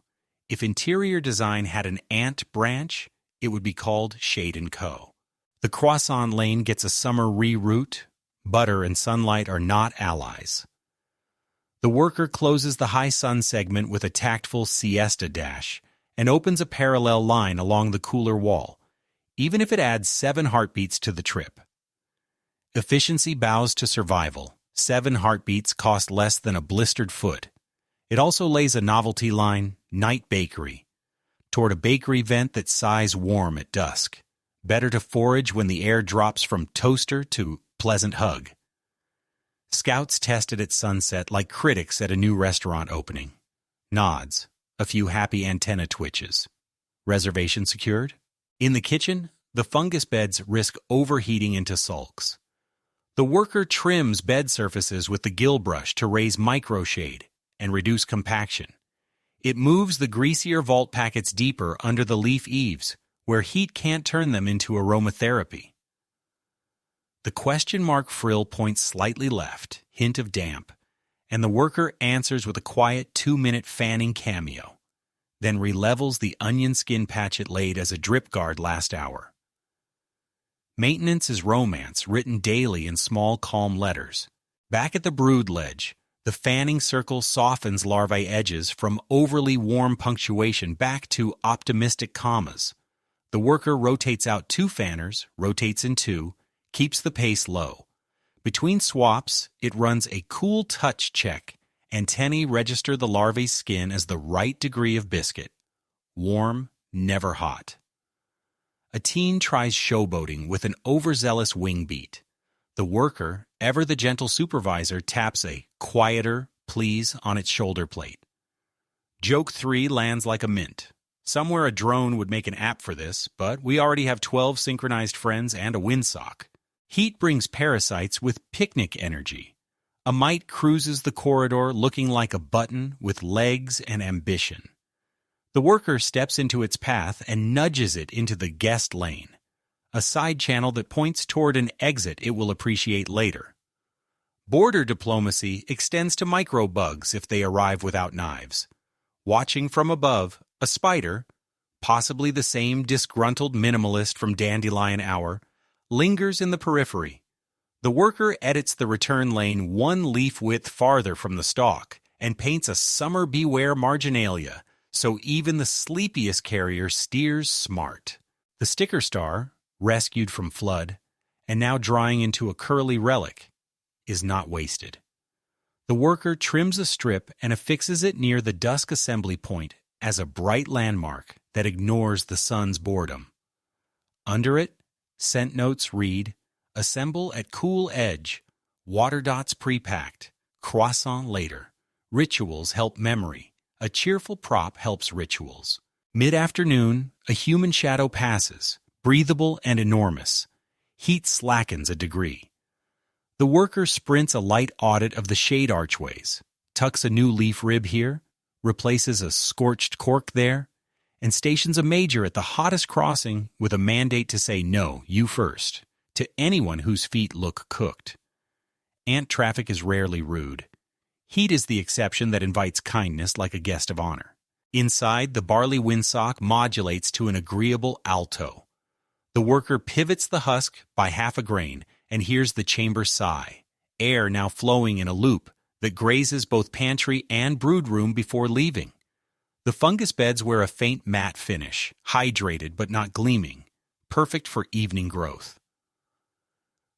If interior design had an ant branch, it would be called Shade & Co. The croissant lane gets a summer reroute. Butter and sunlight are not allies. The worker closes the high sun segment with a tactful siesta dash and opens a parallel line along the cooler wall, even if it adds 7 heartbeats to the trip. Efficiency bows to survival. 7 heartbeats cost less than a blistered foot. It also lays a novelty line, Night Bakery, toward a bakery vent that sighs warm at dusk. Better to forage when the air drops from toaster to pleasant hug. Scouts tested at sunset like critics at a new restaurant opening. Nods, a few happy antenna twitches. Reservation secured? In the kitchen, the fungus beds risk overheating into sulks. The worker trims bed surfaces with the gill brush to raise microshade and reduce compaction. It moves the greasier vault packets deeper under the leaf eaves, where heat can't turn them into aromatherapy. The question mark frill points slightly left, hint of damp, and the worker answers with a quiet 2-minute fanning cameo, then relevels the onion skin patch it laid as a drip guard last hour. Maintenance is romance written daily in small, calm letters. Back at the brood ledge, the fanning circle softens larvae edges from overly warm punctuation back to optimistic commas. The worker rotates out 2 fanners, rotates in 2, keeps the pace low. Between swaps, it runs a cool touch check. Antennae register the larvae's skin as the right degree of biscuit. Warm, never hot. A teen tries showboating with an overzealous wing beat. The worker, ever the gentle supervisor, taps a quieter, please on its shoulder plate. Joke 3 lands like a mint. Somewhere a drone would make an app for this, but we already have 12 synchronized friends and a windsock. Heat brings parasites with picnic energy. A mite cruises the corridor looking like a button with legs and ambition. The worker steps into its path and nudges it into the guest lane, a side channel that points toward an exit it will appreciate later. Border diplomacy extends to microbugs if they arrive without knives. Watching from above, a spider, possibly the same disgruntled minimalist from Dandelion Hour, lingers in the periphery. The worker edits the return lane 1 leaf width farther from the stalk and paints a summer beware marginalia, so even the sleepiest carrier steers smart. The sticker star, rescued from flood, and now drying into a curly relic, is not wasted. The worker trims a strip and affixes it near the dusk assembly point as a bright landmark that ignores the sun's boredom. Under it, scent notes read, assemble at cool edge, water dots pre-packed, croissant later, rituals help memory, a cheerful prop helps rituals. Mid-afternoon, a human shadow passes, breathable and enormous. Heat slackens a degree. The worker sprints a light audit of the shade archways, tucks a new leaf rib here, replaces a scorched cork there, and stations a major at the hottest crossing with a mandate to say no, you first, to anyone whose feet look cooked. Ant traffic is rarely rude. Heat is the exception that invites kindness like a guest of honor. Inside, the barley windsock modulates to an agreeable alto. The worker pivots the husk by half a grain and hears the chamber sigh, air now flowing in a loop that grazes both pantry and brood room before leaving. The fungus beds wear a faint matte finish, hydrated but not gleaming, perfect for evening growth.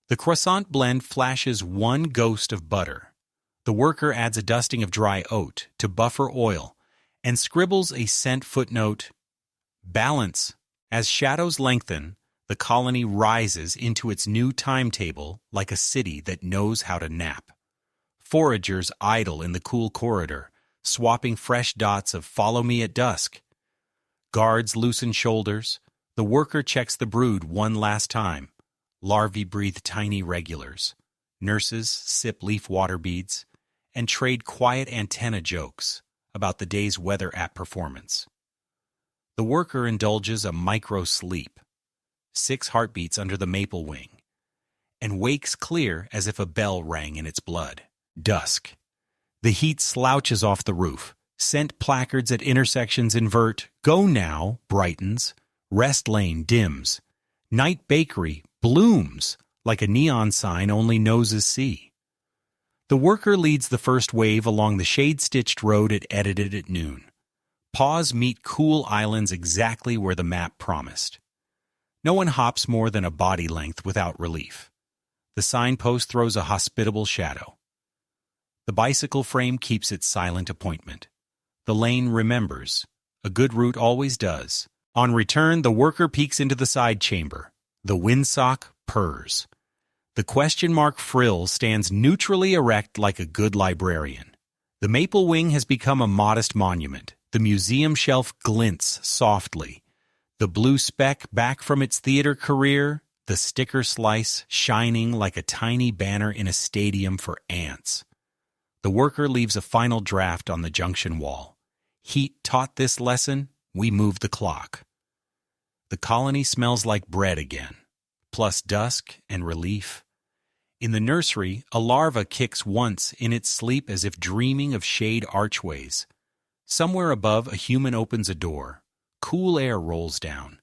The croissant blend flashes one ghost of butter. The worker adds a dusting of dry oat to buffer oil and scribbles a scent footnote, balance. As shadows lengthen, the colony rises into its new timetable like a city that knows how to nap. Foragers idle in the cool corridor, swapping fresh dots of "follow me at dusk." Guards loosen shoulders. The worker checks the brood one last time. Larvae breathe tiny regulars. Nurses sip leaf water beads and trade quiet antenna jokes about the day's weather app performance. The worker indulges a micro-sleep, 6 heartbeats under the maple wing, and wakes clear as if a bell rang in its blood. Dusk. The heat slouches off the roof. Scent placards at intersections invert. Go now brightens. Rest lane dims. Night bakery blooms like a neon sign only noses see. The worker leads the first wave along the shade-stitched road it edited at noon. Paws meet cool islands exactly where the map promised. No one hops more than a body length without relief. The signpost throws a hospitable shadow. The bicycle frame keeps its silent appointment. The lane remembers. A good route always does. On return, the worker peeks into the side chamber. The windsock purrs. The question mark frill stands neutrally erect like a good librarian. The maple wing has become a modest monument. The museum shelf glints softly. The blue speck back from its theater career, the sticker slice shining like a tiny banner in a stadium for ants. The worker leaves a final draft on the junction wall. Heat taught this lesson, we move the clock. The colony smells like bread again, plus dusk and relief. In the nursery, a larva kicks once in its sleep as if dreaming of shade archways. Somewhere above, a human opens a door. Cool air rolls down,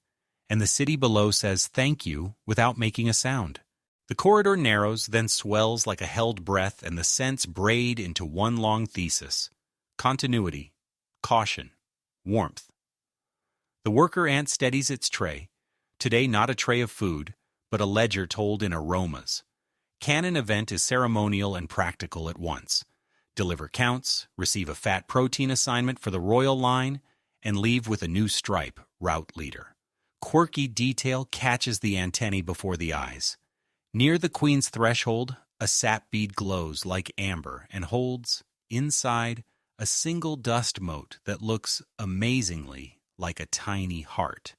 and the city below says thank you without making a sound. The corridor narrows, then swells like a held breath, and the scents braid into one long thesis. Continuity, caution, warmth. The worker ant steadies its tray. Today not a tray of food, but a ledger told in aromas. Canon event is ceremonial and practical at once. Deliver counts, receive a fat protein assignment for the royal line, and leave with a new stripe, route leader. Quirky detail catches the antennae before the eyes. Near the queen's threshold, a sap bead glows like amber and holds, inside, a single dust mote that looks amazingly like a tiny heart.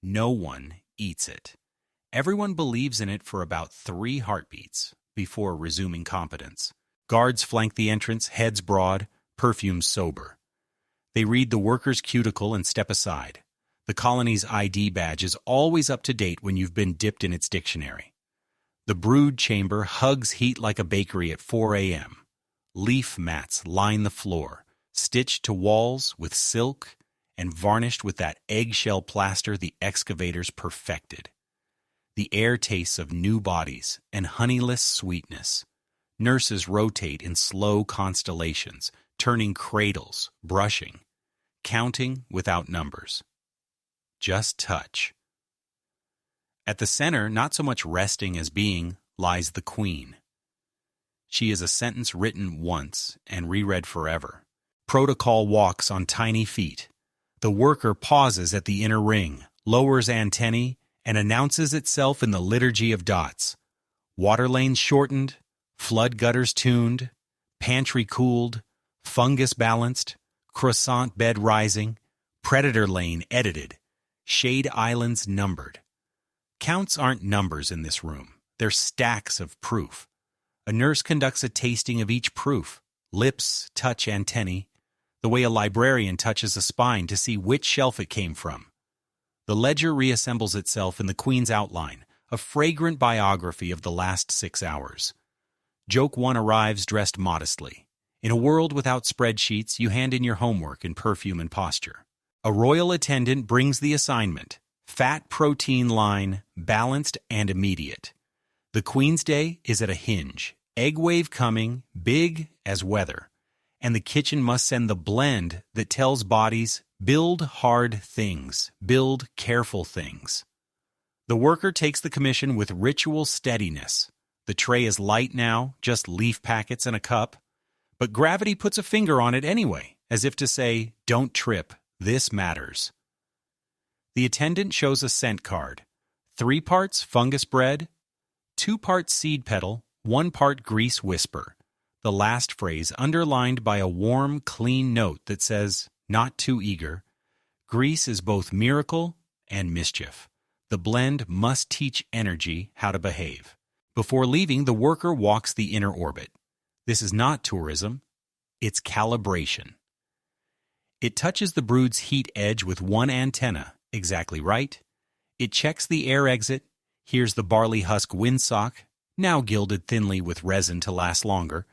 No one eats it. Everyone believes in it for about 3 heartbeats before resuming competence. Guards flank the entrance, heads broad, perfumes sober. They read the worker's cuticle and step aside. The colony's ID badge is always up to date when you've been dipped in its dictionary. The brood chamber hugs heat like a bakery at 4 a.m. Leaf mats line the floor, stitched to walls with silk and varnished with that eggshell plaster the excavators perfected. The air tastes of new bodies and honeyless sweetness. Nurses rotate in slow constellations, turning cradles, brushing, counting without numbers. Just touch. At the center, not so much resting as being, lies the queen. She is a sentence written once and reread forever. Protocol walks on tiny feet. The worker pauses at the inner ring, lowers antennae, and announces itself in the liturgy of dots. Water lanes shortened, flood gutters tuned, pantry cooled, fungus balanced, croissant bed rising, Predator Lane edited. Shade Islands numbered. Counts aren't numbers in this room. They're stacks of proof. A nurse conducts a tasting of each proof. Lips touch antennae, the way a librarian touches a spine to see which shelf it came from. The ledger reassembles itself in the Queen's outline, a fragrant biography of the last 6 hours. Joke 1 arrives dressed modestly. In a world without spreadsheets, you hand in your homework in perfume and posture. A royal attendant brings the assignment. Fat protein line, balanced and immediate. The Queen's Day is at a hinge. Egg wave coming, big as weather. And the kitchen must send the blend that tells bodies, build hard things, build careful things. The worker takes the commission with ritual steadiness. The tray is light now, just leaf packets and a cup. But gravity puts a finger on it anyway, as if to say, don't trip, this matters. The attendant shows a scent card. 3 parts fungus bread, 2 parts seed petal, 1 part grease whisper. The last phrase underlined by a warm, clean note that says, not too eager. Grease is both miracle and mischief. The blend must teach energy how to behave. Before leaving, the worker walks the inner orbit. This is not tourism, it's calibration. It touches the brood's heat edge with 1 antenna, exactly right. It checks the air exit, hears the barley husk windsock, now gilded thinly with resin to last longer,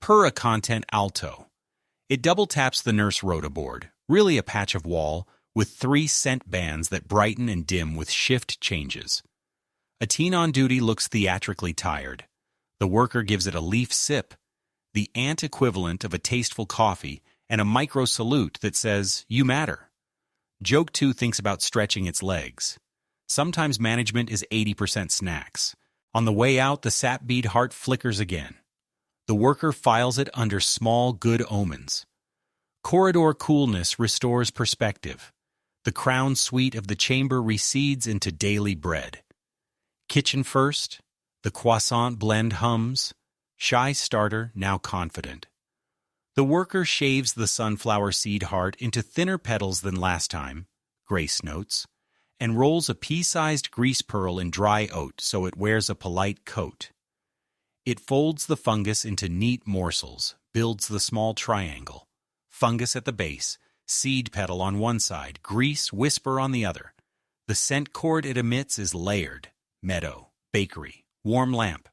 purr a content alto. It double taps the nurse rota board, really a patch of wall, with 3 scent bands that brighten and dim with shift changes. A teen on duty looks theatrically tired. The worker gives it a leaf sip, the ant equivalent of a tasteful coffee, and a micro salute that says, you matter. Joke 2 thinks about stretching its legs. Sometimes management is 80% snacks. On the way out, the sap bead heart flickers again. The worker files it under small good omens. Corridor coolness restores perspective. The crown suite of the chamber recedes into daily bread. Kitchen first, the croissant blend hums, shy starter now confident. The worker shaves the sunflower seed heart into thinner petals than last time, grace notes, and rolls a pea-sized grease pearl in dry oat so it wears a polite coat. It folds the fungus into neat morsels, builds the small triangle. Fungus at the base, seed petal on one side, grease whisper on the other. The scent cord it emits is layered, meadow, bakery, warm lamp.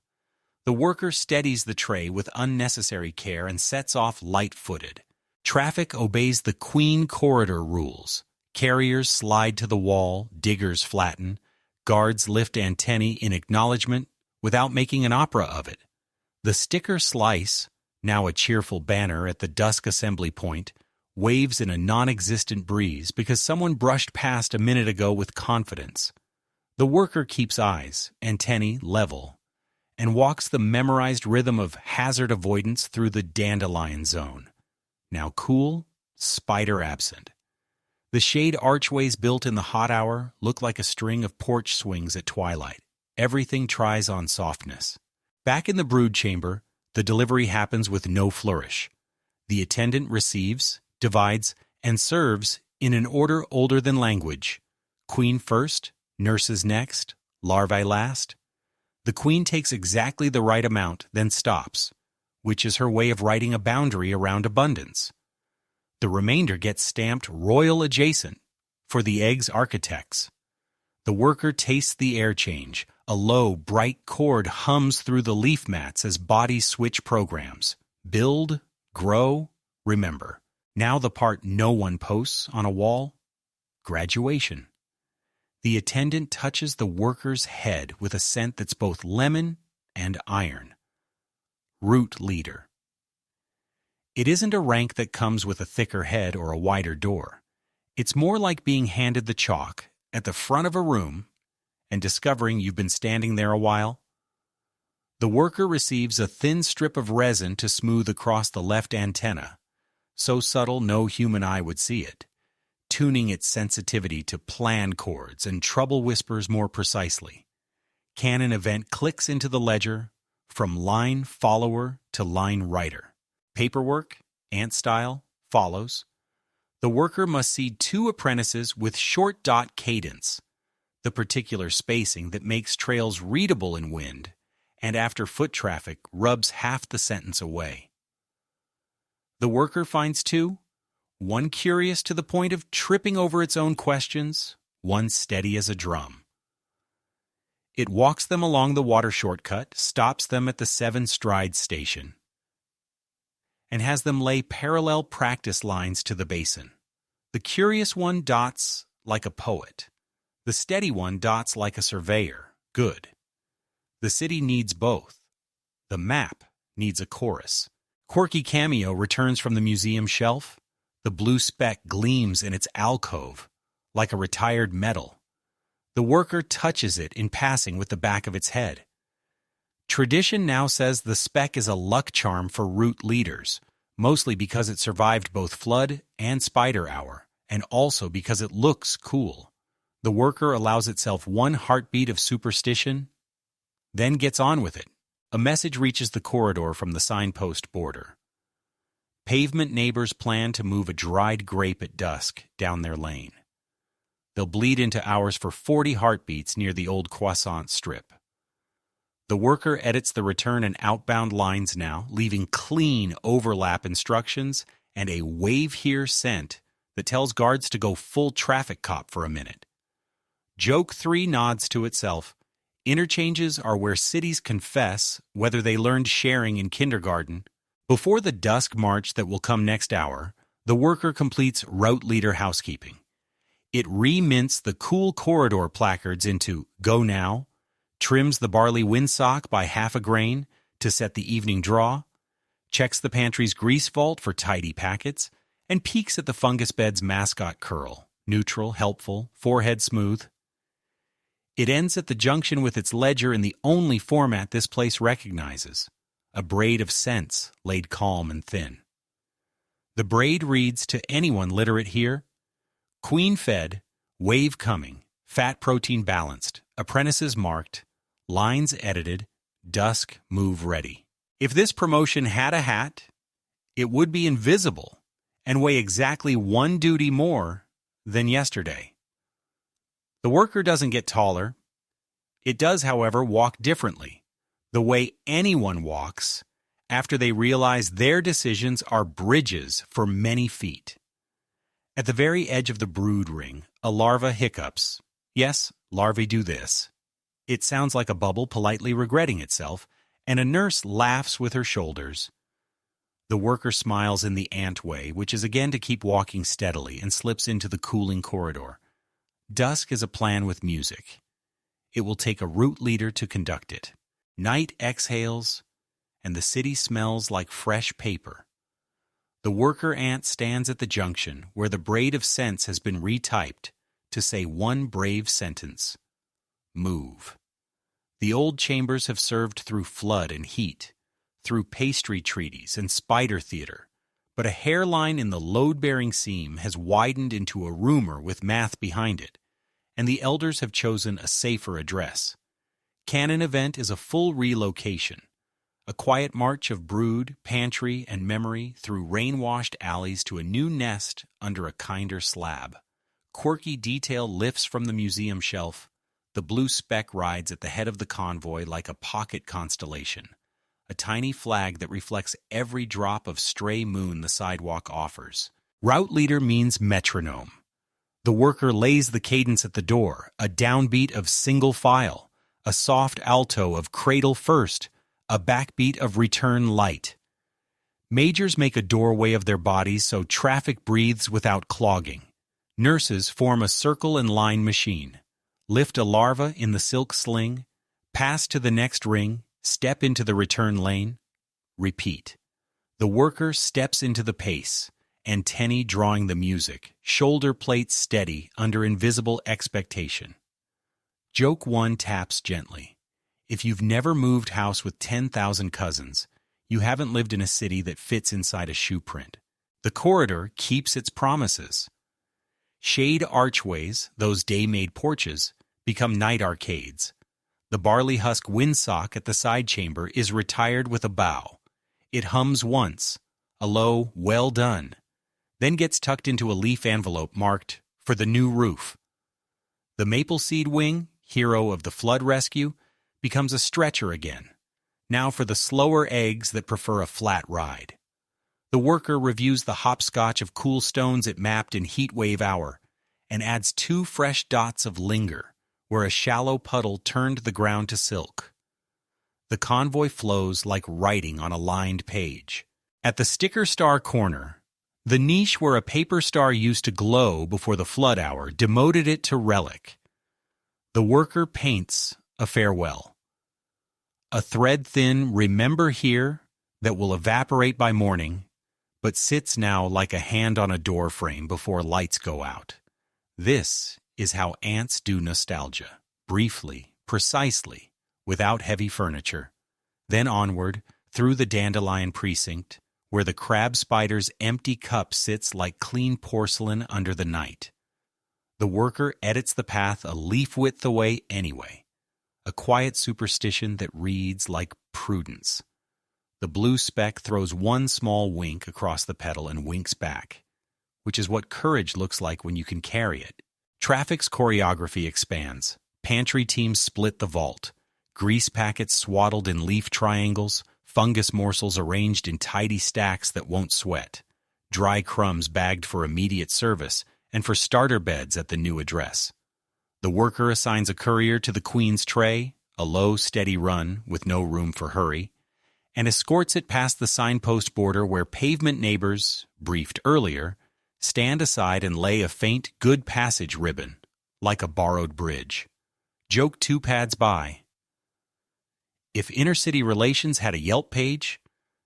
The worker steadies the tray with unnecessary care and sets off light-footed. Traffic obeys the Queen corridor rules. Carriers slide to the wall, diggers flatten, guards lift antennae in acknowledgement without making an opera of it. The sticker slice, now a cheerful banner at the dusk assembly point, waves in a non-existent breeze because someone brushed past a minute ago with confidence. The worker keeps eyes, antennae level, and walks the memorized rhythm of hazard avoidance through the dandelion zone. Now cool, spider absent. The shade archways built in the hot hour look like a string of porch swings at twilight. Everything tries on softness. Back in the brood chamber, the delivery happens with no flourish. The attendant receives, divides, and serves in an order older than language. Queen first, nurses next, larvae last. The queen takes exactly the right amount, then stops, which is her way of writing a boundary around abundance. The remainder gets stamped royal adjacent for the egg's architects. The worker tastes the air change. A low, bright chord hums through the leaf mats as bodies switch programs. Build, grow, remember. Now the part no one posts on a wall. Graduation. The attendant touches the worker's head with a scent that's both lemon and iron. Root leader. It isn't a rank that comes with a thicker head or a wider door. It's more like being handed the chalk at the front of a room and discovering you've been standing there a while. The worker receives a thin strip of resin to smooth across the left antenna, so subtle no human eye would see it, tuning its sensitivity to plan chords and trouble whispers more precisely. Canon event clicks into the ledger from line follower to line writer. Paperwork, ant style, follows. The worker must seed 2 apprentices with short dot cadence, the particular spacing that makes trails readable in wind, and after foot traffic rubs half the sentence away. The worker finds 2, one curious to the point of tripping over its own questions, one steady as a drum. It walks them along the water shortcut, stops them at the 7 strides station, and has them lay parallel practice lines to the basin. The curious one dots like a poet. The steady one dots like a surveyor. Good. The city needs both. The map needs a chorus. Quirky cameo returns from the museum shelf. The blue speck gleams in its alcove like a retired medal. The worker touches it in passing with the back of its head. Tradition now says the speck is a luck charm for route leaders, mostly because it survived both flood and spider hour, and also because it looks cool. The worker allows itself 1 heartbeat of superstition, then gets on with it. A message reaches the corridor from the signpost border. Pavement neighbors plan to move a dried grape at dusk down their lane. They'll bleed into hours for 40 heartbeats near the old croissant strip. The worker edits the return and outbound lines now, leaving clean overlap instructions and a wave here scent that tells guards to go full traffic cop for a minute. Joke 3 nods to itself. Interchanges are where cities confess whether they learned sharing in kindergarten. Before the dusk march that will come next hour, the worker completes route leader housekeeping. It remints the cool corridor placards into "Go Now," trims the barley windsock by half a grain to set the evening draw, checks the pantry's grease vault for tidy packets, and peeks at the fungus bed's mascot curl, neutral, helpful, forehead smooth. It ends at the junction with its ledger in the only format this place recognizes, a braid of cents laid calm and thin. The braid reads to anyone literate here: Queen fed, wave coming, fat protein balanced, apprentices marked, lines edited, dusk move ready. If this promotion had a hat, it would be invisible and weigh exactly 1 duty more than yesterday. The worker doesn't get taller. It does, however, walk differently, the way anyone walks after they realize their decisions are bridges for many feet. At the very edge of the brood ring, a larva hiccups. Yes, larvae do this. It sounds like a bubble politely regretting itself, and a nurse laughs with her shoulders. The worker smiles in the ant way, which is again to keep walking steadily, and slips into the cooling corridor. Dusk is a plan with music. It will take a route leader to conduct it. Night exhales, and the city smells like fresh paper. The worker ant stands at the junction where the braid of cents has been retyped to say 1 brave sentence: move. The old chambers have served through flood and heat, through pastry treaties and spider theater, but a hairline in the load-bearing seam has widened into a rumor with math behind it, and the elders have chosen a safer address. Canon event is a full relocation, a quiet march of brood, pantry, and memory through rain-washed alleys to a new nest under a kinder slab. Quirky detail lifts from the museum shelf. The blue speck rides at the head of the convoy like a pocket constellation, a tiny flag that reflects every drop of stray moon the sidewalk offers. Route leader means metronome. The worker lays the cadence at the door, a downbeat of single file, a soft alto of cradle first, a backbeat of return light. Majors make a doorway of their bodies so traffic breathes without clogging. Nurses form a circle and line machine. Lift a larva in the silk sling, pass to the next ring, step into the return lane, repeat. The worker steps into the pace, antennae drawing the music, shoulder plates steady under invisible expectation. Joke 1 taps gently. If you've never moved house with 10,000 cousins, you haven't lived in a city that fits inside a shoe print. The corridor keeps its promises. Shade archways, those day-made porches, become night arcades. The barley husk windsock at the side chamber is retired with a bow. It hums once, a low, well done. then gets tucked into a leaf envelope marked for the new roof. The maple seed wing, hero of the flood rescue, becomes a stretcher again, now for the slower eggs that prefer a flat ride. The worker reviews the hopscotch of cool stones it mapped in heat wave hour and adds 2 fresh dots of linger, where a shallow puddle turned the ground to silk. The convoy flows like writing on a lined page. At the sticker star corner, the niche where a paper star used to glow before the flood hour demoted it to relic. The worker paints a farewell. A thread-thin "remember here" that will evaporate by morning, but sits now like a hand on a door frame before lights go out. This is how ants do nostalgia, briefly, precisely, without heavy furniture. Then onward, through the dandelion precinct, where the crab spider's empty cup sits like clean porcelain under the night. The worker edits the path a leaf width away anyway, a quiet superstition that reads like prudence. The blue speck throws one small wink across the petal and winks back, which is what courage looks like when you can carry it. Traffic's choreography expands. Pantry teams split the vault. Grease packets swaddled in leaf triangles, fungus morsels arranged in tidy stacks that won't sweat, dry crumbs bagged for immediate service and for starter beds at the new address. The worker assigns a courier to the Queen's tray, a low, steady run with no room for hurry, and escorts it past the signpost border where pavement neighbors, briefed earlier, stand aside and lay a faint good passage ribbon, like a borrowed bridge. Joke 2 pads by. If inner-city relations had a Yelp page,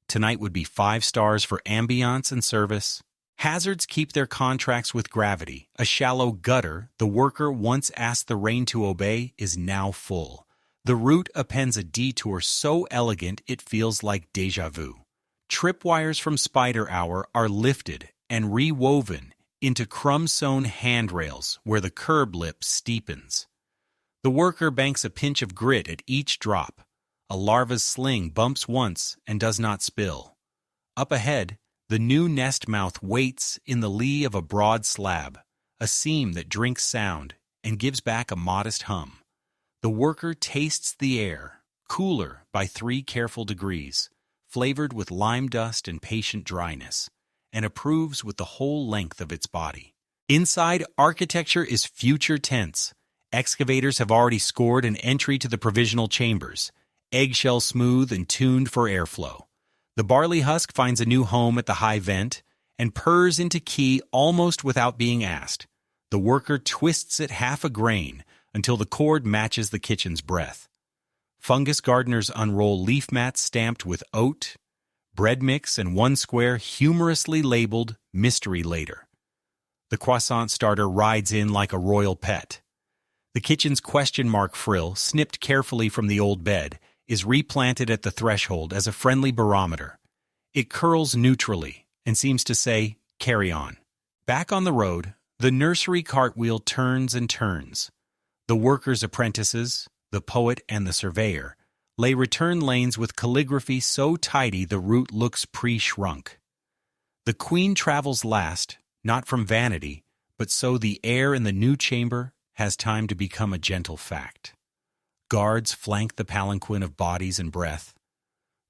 tonight would be 5 stars for ambience and service. Hazards keep their contracts with gravity. A shallow gutter the worker once asked the rain to obey is now full. The route appends a detour so elegant it feels like déjà vu. Tripwires from Spider Hour are lifted and rewoven into crumb-sewn handrails where the curb lip steepens. The worker banks a pinch of grit at each drop. A larva's sling bumps once and does not spill. Up ahead, the new nest mouth waits in the lee of a broad slab, a seam that drinks sound and gives back a modest hum. The worker tastes the air, cooler by 3 careful degrees, flavored with lime dust and patient dryness, and approves with the whole length of its body. Inside, architecture is future tense. Excavators have already scored an entry to the provisional chambers, eggshell smooth and tuned for airflow. The barley husk finds a new home at the high vent and purrs into key almost without being asked. The worker twists it half a grain until the cord matches the kitchen's breath. Fungus gardeners unroll leaf mats stamped with oat, bread mix, and one square humorously labeled mystery later. The croissant starter rides in like a royal pet. The kitchen's question mark frill, snipped carefully from the old bed, is replanted at the threshold as a friendly barometer. It curls neutrally and seems to say, carry on. Back on the road, the nursery cartwheel turns and turns. The worker's apprentices, the poet and the surveyor, lay return lanes with calligraphy so tidy the route looks pre-shrunk. The Queen travels last, not from vanity, but so the air in the new chamber has time to become a gentle fact. Guards flank the palanquin of bodies and breath.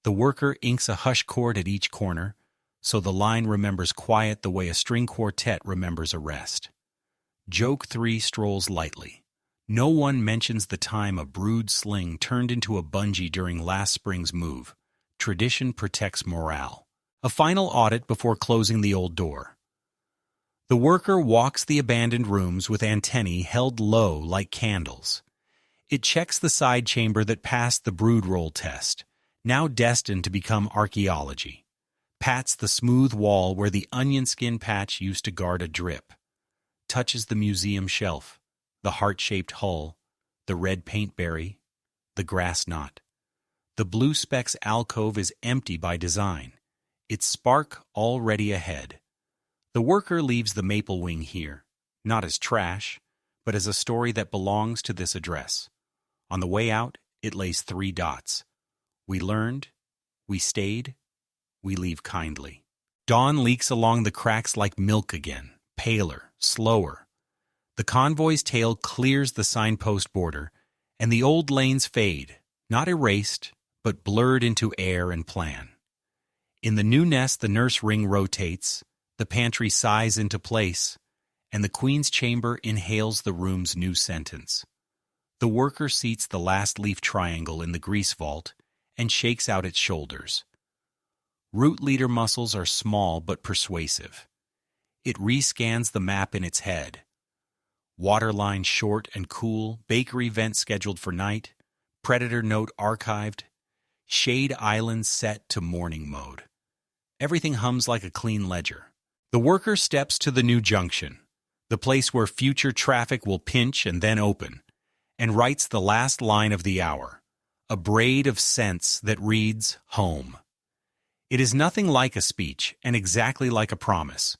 The worker inks a hush chord at each corner, so the line remembers quiet the way a string quartet remembers a rest. Joke 3 strolls lightly. No one mentions the time a brood sling turned into a bungee during last spring's move. Tradition protects morale. A final audit before closing the old door. The worker walks the abandoned rooms with antennae held low like candles. It checks the side chamber that passed the brood roll test, now destined to become archaeology. Pats the smooth wall where the onion skin patch used to guard a drip. Touches the museum shelf, the heart-shaped hull, the red paintberry, the grass knot. The blue speck's alcove is empty by design, its spark already ahead. The worker leaves the maple wing here, not as trash, but as a story that belongs to this address. On the way out, it lays 3 dots. We learned, we stayed, we leave kindly. Dawn leaks along the cracks like milk again, paler, slower. The convoy's tail clears the signpost border, and the old lanes fade, not erased, but blurred into air and plan. In the new nest, the nurse ring rotates, the pantry sighs into place, and the queen's chamber inhales the room's new sentence. The worker seats the last leaf triangle in the grease vault and shakes out its shoulders. Root leader muscles are small but persuasive. It rescans the map in its head. Waterline short and cool, bakery vent scheduled for night, predator note archived, shade island set to morning mode. Everything hums like a clean ledger. The worker steps to the new junction, the place where future traffic will pinch and then open, and writes the last line of the hour, a braid of sense that reads, home. It is nothing like a speech and exactly like a promise.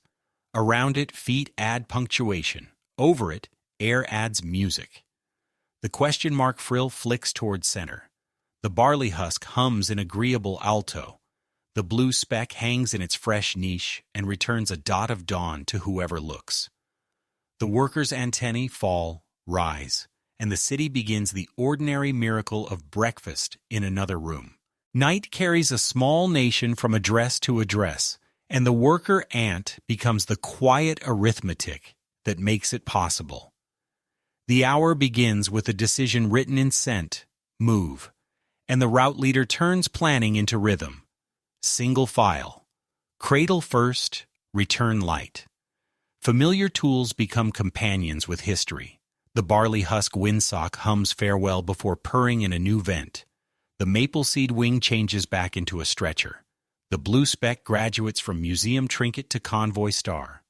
Around it, feet add punctuation. Over it, air adds music. The question mark frill flicks toward center. The barley husk hums in agreeable alto. The blue speck hangs in its fresh niche and returns a dot of dawn to whoever looks. The worker's antennae fall, rise, and the city begins the ordinary miracle of breakfast in another room. Night carries a small nation from address to address, and the worker ant becomes the quiet arithmetic that makes it possible. The hour begins with a decision written in scent, move, and the route leader turns planning into rhythm. Single file. Cradle first, return light. Familiar tools become companions with history. The barley husk windsock hums farewell before purring in a new vent. The maple seed wing changes back into a stretcher. The blue speck graduates from museum trinket to convoy star.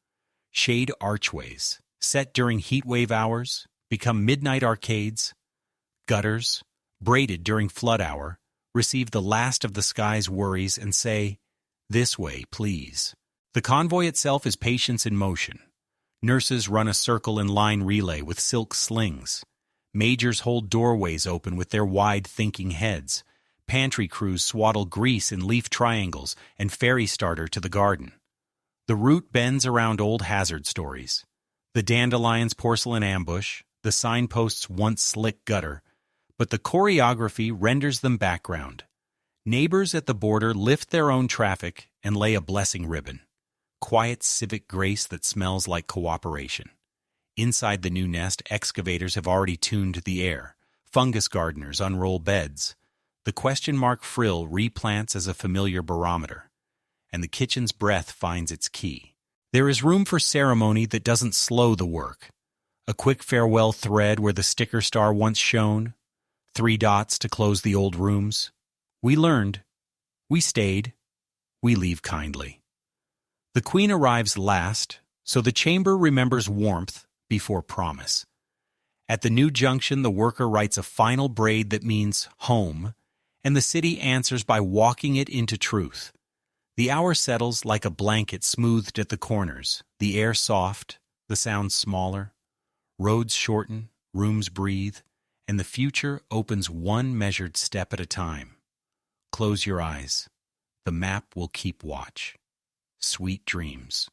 Shade archways, set during heatwave hours, become midnight arcades. Gutters, braided during flood hour, receive the last of the sky's worries and say, "This way, please." The convoy itself is patience in motion. Nurses run a circle and line relay with silk slings. Majors hold doorways open with their wide thinking heads. Pantry crews swaddle grease in leaf triangles and ferry starter to the garden. The route bends around old hazard stories. The dandelion's porcelain ambush, the signpost's once slick gutter, but the choreography renders them background. Neighbors at the border lift their own traffic and lay a blessing ribbon. Quiet civic grace that smells like cooperation. Inside the new nest, excavators have already tuned the air. Fungus gardeners unroll beds. The question mark frill replants as a familiar barometer. And the kitchen's breath finds its key. There is room for ceremony that doesn't slow the work. A quick farewell thread where the sticker star once shone. 3 dots to close the old rooms. We learned. We stayed. We leave kindly. The queen arrives last, so the chamber remembers warmth before promise. At the new junction, the worker writes a final braid that means home, and the city answers by walking it into truth. The hour settles like a blanket smoothed at the corners, the air soft, the sounds smaller. Roads shorten, rooms breathe, and the future opens one measured step at a time. Close your eyes. The map will keep watch. Sweet dreams.